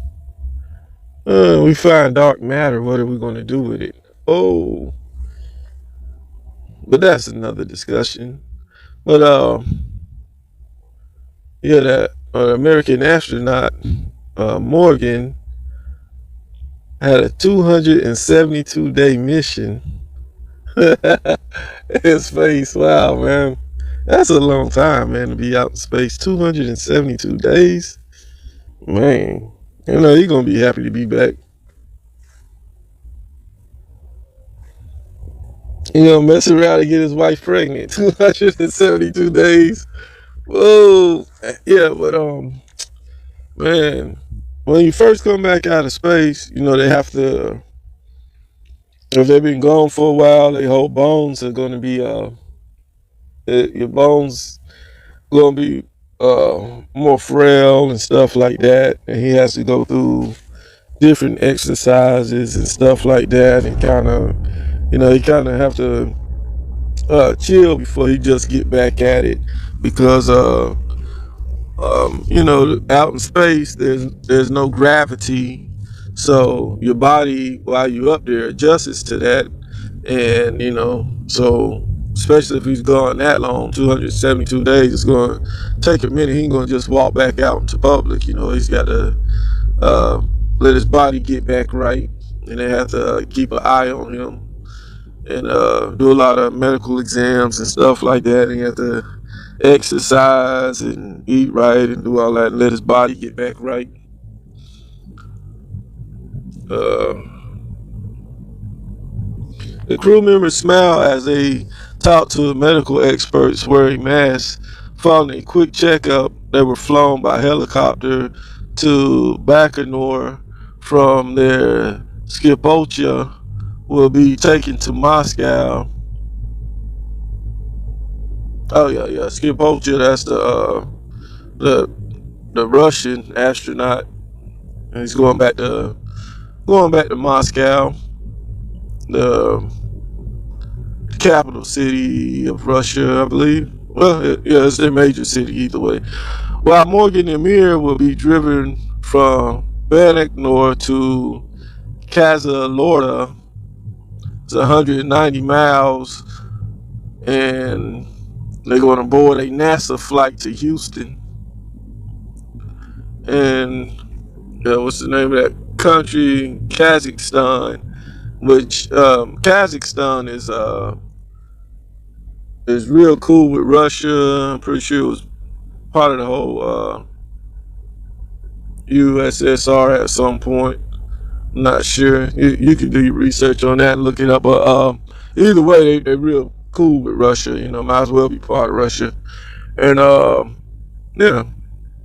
We find dark matter. What are we going to do with it? Oh, but that's another discussion. But yeah, that American astronaut Morgan had a 272-day mission in space. Wow, man. That's a long time, man, to be out in space. 272 days. Man, you know, you're going to be happy to be back. You know, mess around and get his wife pregnant. 272 days. Whoa. Yeah, but, man, when you first come back out of space, you know, they have to, if they've been gone for a while, their whole bones are going to be, your bones going to be more frail and stuff like that. And he has to go through different exercises and stuff like that. And kind of, you know, he kind of have to chill before he just get back at it. Because, you know, out in space, there's no gravity. So your body, while you're up there, adjusts to that. And, you know, so especially if he's gone that long, 272 days, it's going to take a minute. He ain't going to just walk back out into public. You know, he's got to let his body get back right. And they have to keep an eye on him and do a lot of medical exams and stuff like that. And you have to exercise and eat right and do all that and let his body get back right. The crew members smiled as they talked to medical experts wearing masks. Following a quick checkup, they were flown by helicopter to Baikonur from their Skipocha will be taken to Moscow. Oh yeah, Skipocha. That's the Russian astronaut. And he's going back to Moscow, the capital city of Russia, I believe. Well, yeah, it's their major city either way. While Morgan and Mir will be driven from Baikonur to Kazalorda, it's 190 miles, and they're going to board a NASA flight to Houston. And what's the name of that country? Kazakhstan, which Kazakhstan is real cool with Russia. I'm pretty sure it was part of the whole USSR at some point. I'm not sure. You can do your research on that and look it up. But either way, they're real cool with Russia. You know, might as well be part of Russia. And yeah,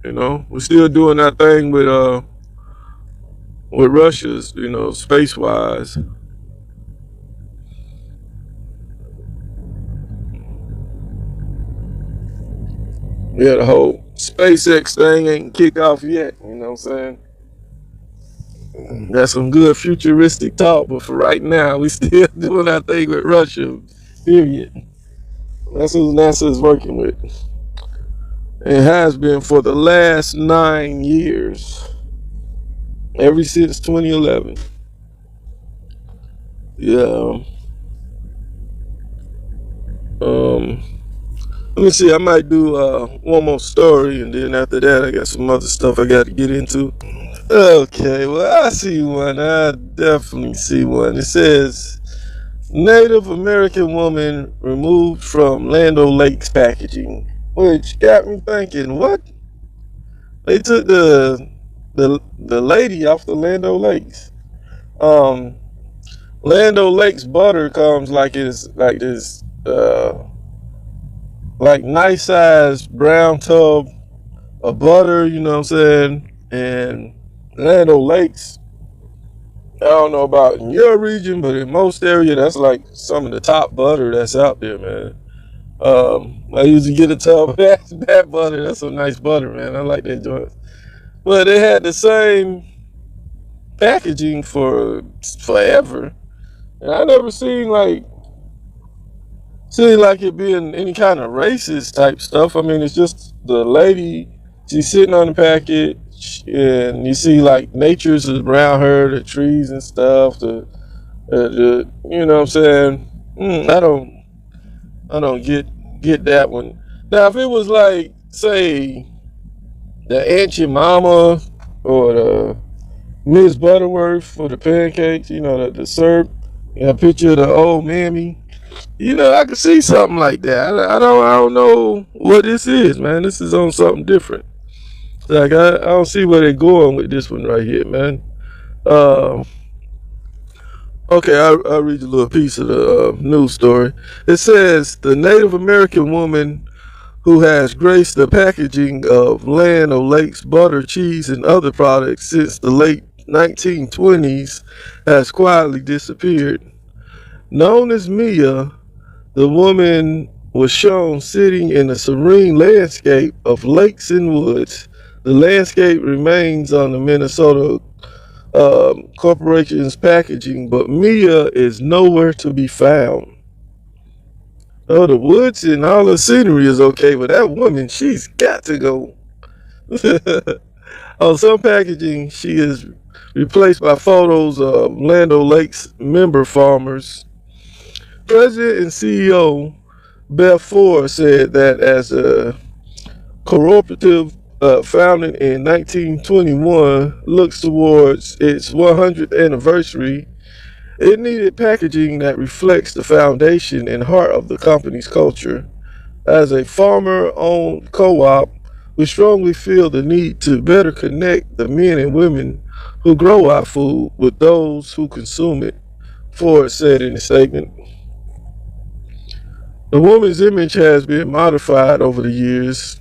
you know, we're still doing that thing with Russia's, you know, space wise. Yeah, the whole SpaceX thing ain't kicked off yet. You know what I'm saying? That's some good futuristic talk, but for right now, we still doing our thing with Russia. Period. That's who NASA is working with. It has been for the last 9 years, ever since 2011. Yeah. Let me see. I might do one more story, and then after that, I got some other stuff I got to get into. Okay, well, I see one. I definitely see one. It says Native American woman removed from Land O'Lakes packaging, which got me thinking, what? They took the lady off the Land O'Lakes. Um, Land O'Lakes butter comes like it's like this, like nice sized brown tub of butter. You know what I'm saying? And Land O'Lakes, I don't know about in your region, but in most area, that's like some of the top butter that's out there, man. I usually get a tub of that butter. That's some nice butter, man. I like that joint. But they had the same packaging for forever, and I never seen like it being any kind of racist type stuff. I mean, it's just the lady. She's sitting on the package, and you see like nature's around her, the trees and stuff. The you know what I'm saying? I don't get that one. Now, if it was like, say, the Aunt Your Mama or the Miss Butterworth for the pancakes, you know, the syrup, a picture of the old mammy. You know, I could see something like that. I don't know what this is, man. This is on something different. Like I don't see where they're going with this one right here, man. Um, okay, I'll read you a little piece of the news story. It says the Native American woman who has graced the packaging of Land O'Lakes butter, cheese, and other products since the late 1920s has quietly disappeared. Known as Mia, the woman was shown sitting in a serene landscape of lakes and woods. The landscape remains on the Minnesota corporation's packaging, but Mia is nowhere to be found. Oh, the woods and all the scenery is okay, but that woman, she's got to go. On some packaging, she is replaced by photos of Land O'Lakes member farmers. President and CEO Beth Ford said that as a cooperative founded in 1921 looks towards its 100th anniversary, it needed packaging that reflects the foundation and heart of the company's culture. As a farmer-owned co-op, we strongly feel the need to better connect the men and women who grow our food with those who consume it, Ford said in a statement. The woman's image has been modified over the years.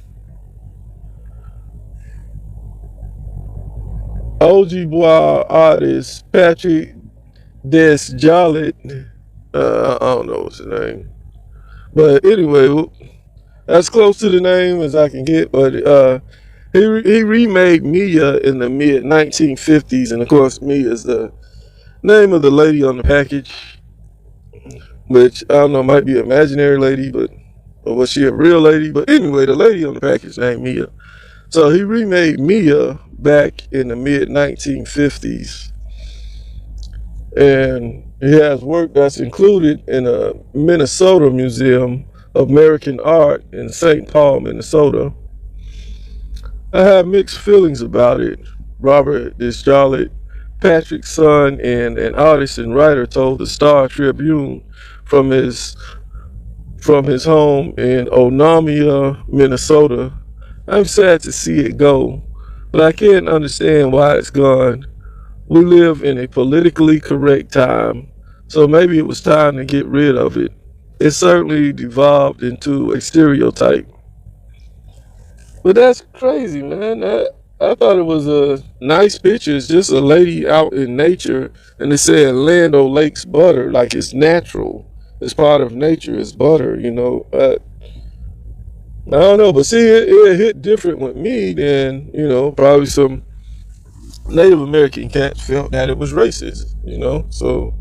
Ojibwa artist Patrick Desjardins, I don't know what's his name, but anyway, as close to the name as I can get. But he remade Mia in the mid 1950s, and of course Mia is the name of the lady on the package, which I don't know, might be an imaginary lady, but or was she a real lady? But anyway, the lady on the package named Mia. So he remade Mia back in the mid 1950s, and he has work that's included in a Minnesota Museum of American Art in St. Paul, Minnesota. I have mixed feelings about it. Robert Desjardins, Patrick's son and an artist and writer, told the Star Tribune from his home in Onamia, Minnesota. I'm sad to see it go, but I can't understand why it's gone. We live in a politically correct time, so maybe it was time to get rid of it. It certainly devolved into a stereotype. But that's crazy, man. I thought it was a nice picture. It's just a lady out in nature, and it said Land O'Lakes butter, like it's natural. It's part of nature. It's butter, you know. I don't know, but see, it hit different with me than, you know, probably some Native American cats felt that it was racist, you know. So,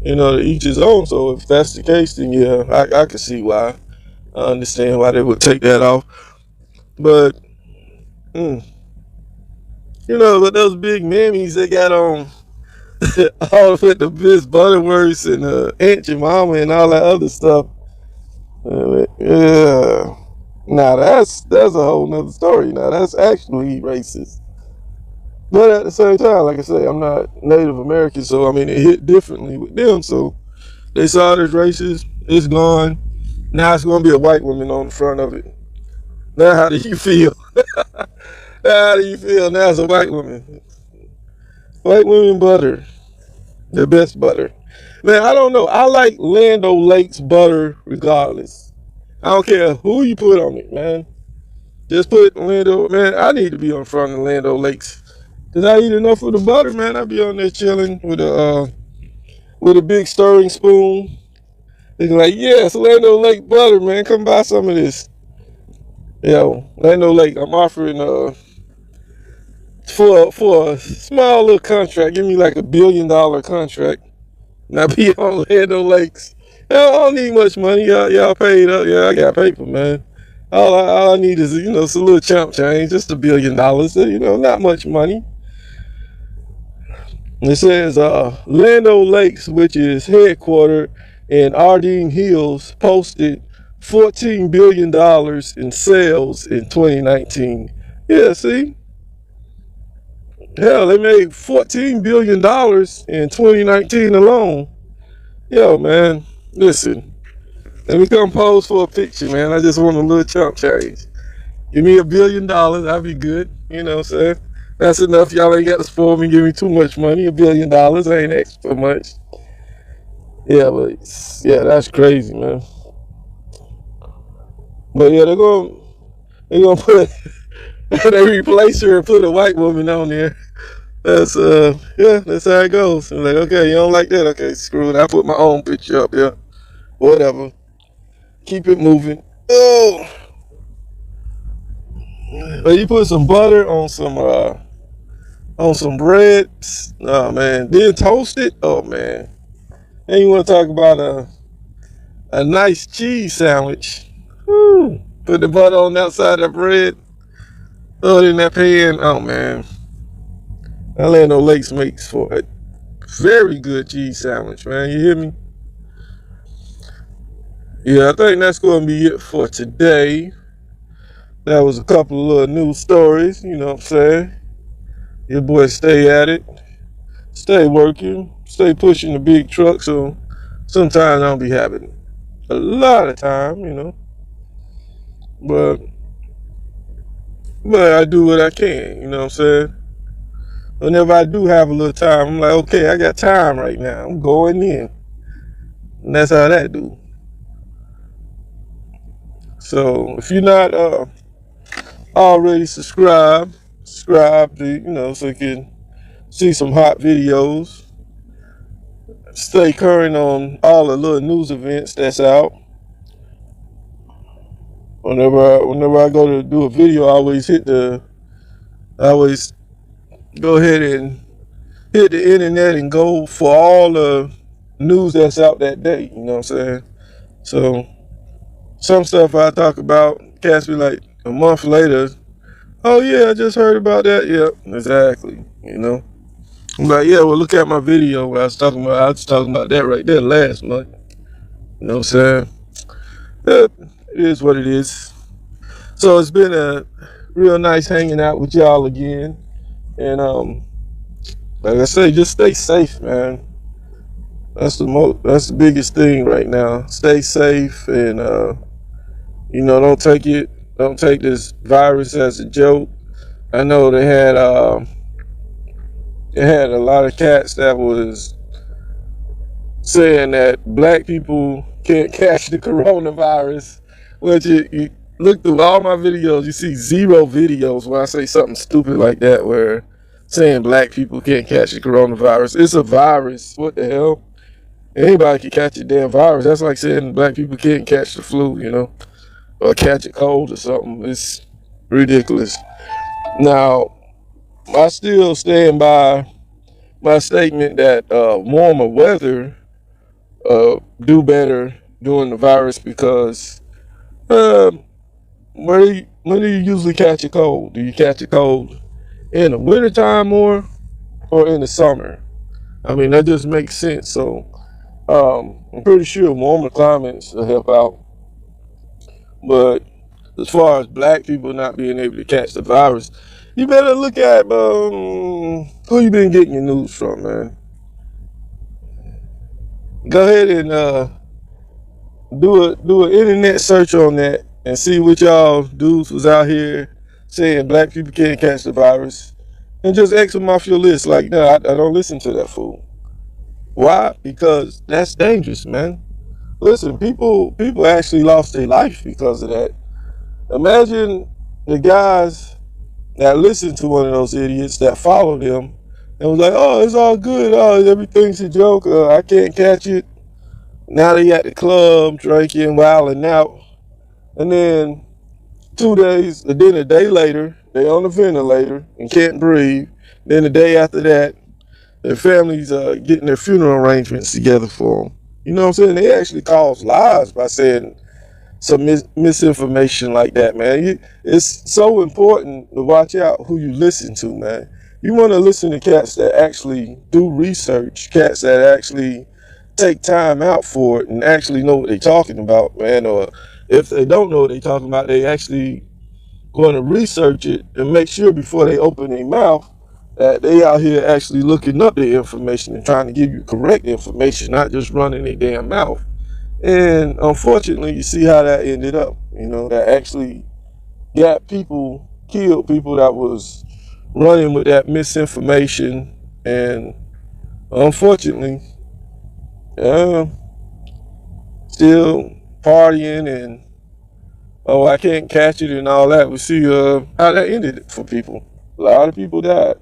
you know, to each his own. So if that's the case, then yeah, I can see why. I understand why they would take that off. But, mm, you know, but those big mammies they got on all with the Miss Butterworths and Aunt Your Mama and all that other stuff. Yeah. Now that's a whole nother story. Now that's actually racist. But at the same time, like I say, I'm not Native American, so I mean it hit differently with them. So They saw it as racist. It's gone. Now it's going to be a white woman on the front of it. Now how do you feel? How do you feel? Now it's a white woman. White women butter. The best butter. Man, I don't know. I like Land O'Lakes butter regardless. I don't care who you put on it, man. Just put Land O. Man, I need to be on front of Land O'Lakes. Cause I eat enough of the butter, man. I be on there chilling with a big stirring spoon. They're like, yes, Land O'Lake butter, man. Come buy some of this. Yo, Land O'Lake, I'm offering for a small little contract. Give me like $1 billion contract. And I be on Land O'Lakes. I don't need much money. Y'all paid up. Yeah, I got paper, man. All I need is, some little chump change, just $1 billion. Not much money. It says Land O'Lakes, which is headquartered in Ardeen Hills, posted $14 billion in sales in 2019. Yeah, see? Hell, they made $14 billion in 2019 alone. Yo, man, listen. Let me come pose for a picture, man. I just want a little chump change. Give me $1 billion, I'll be good. You know what I'm saying? That's enough. Y'all ain't got to spoil me, give me too much money. $1 billion ain't extra much. Yeah, but yeah, that's crazy, man. But yeah, they're gonna put they replace her and put a white woman on there. That's that's how it goes. I'm like, okay, you don't like that? Okay, screw it. I put my own picture up here. Whatever. Keep it moving. Oh, but you put some butter on some bread. Oh man, then toast it. Oh man. And you want to talk about a nice cheese sandwich? Woo. Put the butter on the outside of the bread. Throw it in that pan. Oh man. Land O'Lakes makes for a very good cheese sandwich, man. You hear me? Yeah, I think that's going to be it for today. That was a couple of little news stories, you know what I'm saying? Your boy stay at it. Stay working. Stay pushing the big truck. So sometimes I don't be having a lot of time. But I do what I can, you know what I'm saying? Whenever I do have a little time, I'm like, okay, I got time right now. I'm going in. And that's how that do. So if you're not already subscribe to, so you can see some hot videos. Stay current on all the little news events that's out. Whenever I go to do a video, I always go ahead and hit the internet and go for all the news that's out that day, you know what I'm saying? So some stuff I talk about, cats be like a month later, oh yeah, I just heard about that. Yep, exactly. I'm like, yeah, well look at my video where I was talking about that right there last month. You know what I'm saying? It is what it is. So it's been a real nice hanging out with y'all again. And like I say, just stay safe, man. That's the biggest thing right now. Stay safe and don't take this virus as a joke. I know they had a lot of cats that was saying that black people can't catch the coronavirus, which you look through all my videos, you see 0 videos where I say something stupid like that, where saying black people can't catch the coronavirus. It's a virus. What the hell? Anybody can catch a damn virus. That's like saying black people can't catch the flu, or catch a cold or something. It's ridiculous. Now, I still stand by my statement that warmer weather do better during the virus because when do you usually catch a cold? Do you catch a cold in the wintertime more or in the summer? I mean, that just makes sense. So I'm pretty sure warmer climates will help out. But as far as black people not being able to catch the virus, you better look at who you been getting your news from, man. Go ahead and do an internet search on that and see what y'all dudes was out here saying black people can't catch the virus, and just X them off your list. Like, no, I don't listen to that fool. Why? Because that's dangerous, man. Listen, people actually lost their life because of that. Imagine the guys that listened to one of those idiots that followed him and was like, "Oh, it's all good. Oh, everything's a joke. I can't catch it." Now they at the club drinking, wilding out, and then 2 days, and then a day later, they on the ventilator and can't breathe. Then the day after that, their families getting their funeral arrangements together for them. You know what I'm saying? They actually cause lives by saying some misinformation like that, man. It's so important to watch out who you listen to, man. You want to listen to cats that actually do research, cats that actually take time out for it and actually know what they're talking about, man. Or if they don't know what they're talking about, they actually going to research it and make sure before they open their mouth that they out here actually looking up the information and trying to give you correct information, not just running their damn mouth. And unfortunately, you see how that ended up. You know, that actually got people killed, people that was running with that misinformation, and unfortunately, uh, still partying and oh, I can't catch it and all that. We see how that ended for people. A lot of people died,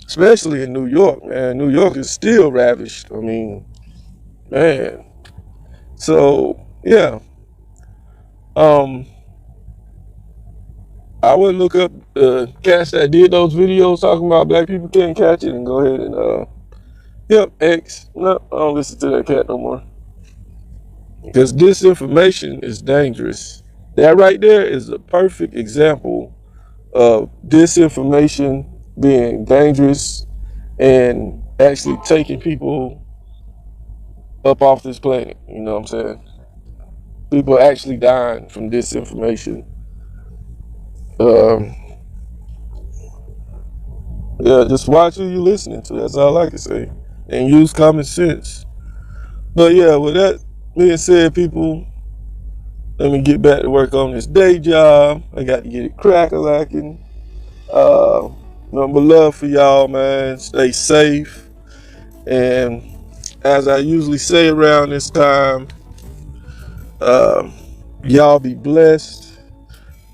especially in New York, man. New York is still ravished. I mean, man. So yeah, um, I would look up the cats that did those videos talking about black people can't catch it and go ahead and yep, X. No, I don't listen to that cat no more. Because disinformation is dangerous. That right there is a perfect example of disinformation being dangerous and actually taking people up off this planet. You know what I'm saying? People actually dying from disinformation. Um, yeah, just watch who you're listening to. That's all I can say. And use common sense. But yeah, with that being said, people, let me get back to work on this day job. I got to get it crack-a-lacking. Number love for y'all, man. Stay safe. And as I usually say around this time, y'all be blessed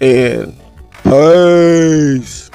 and peace.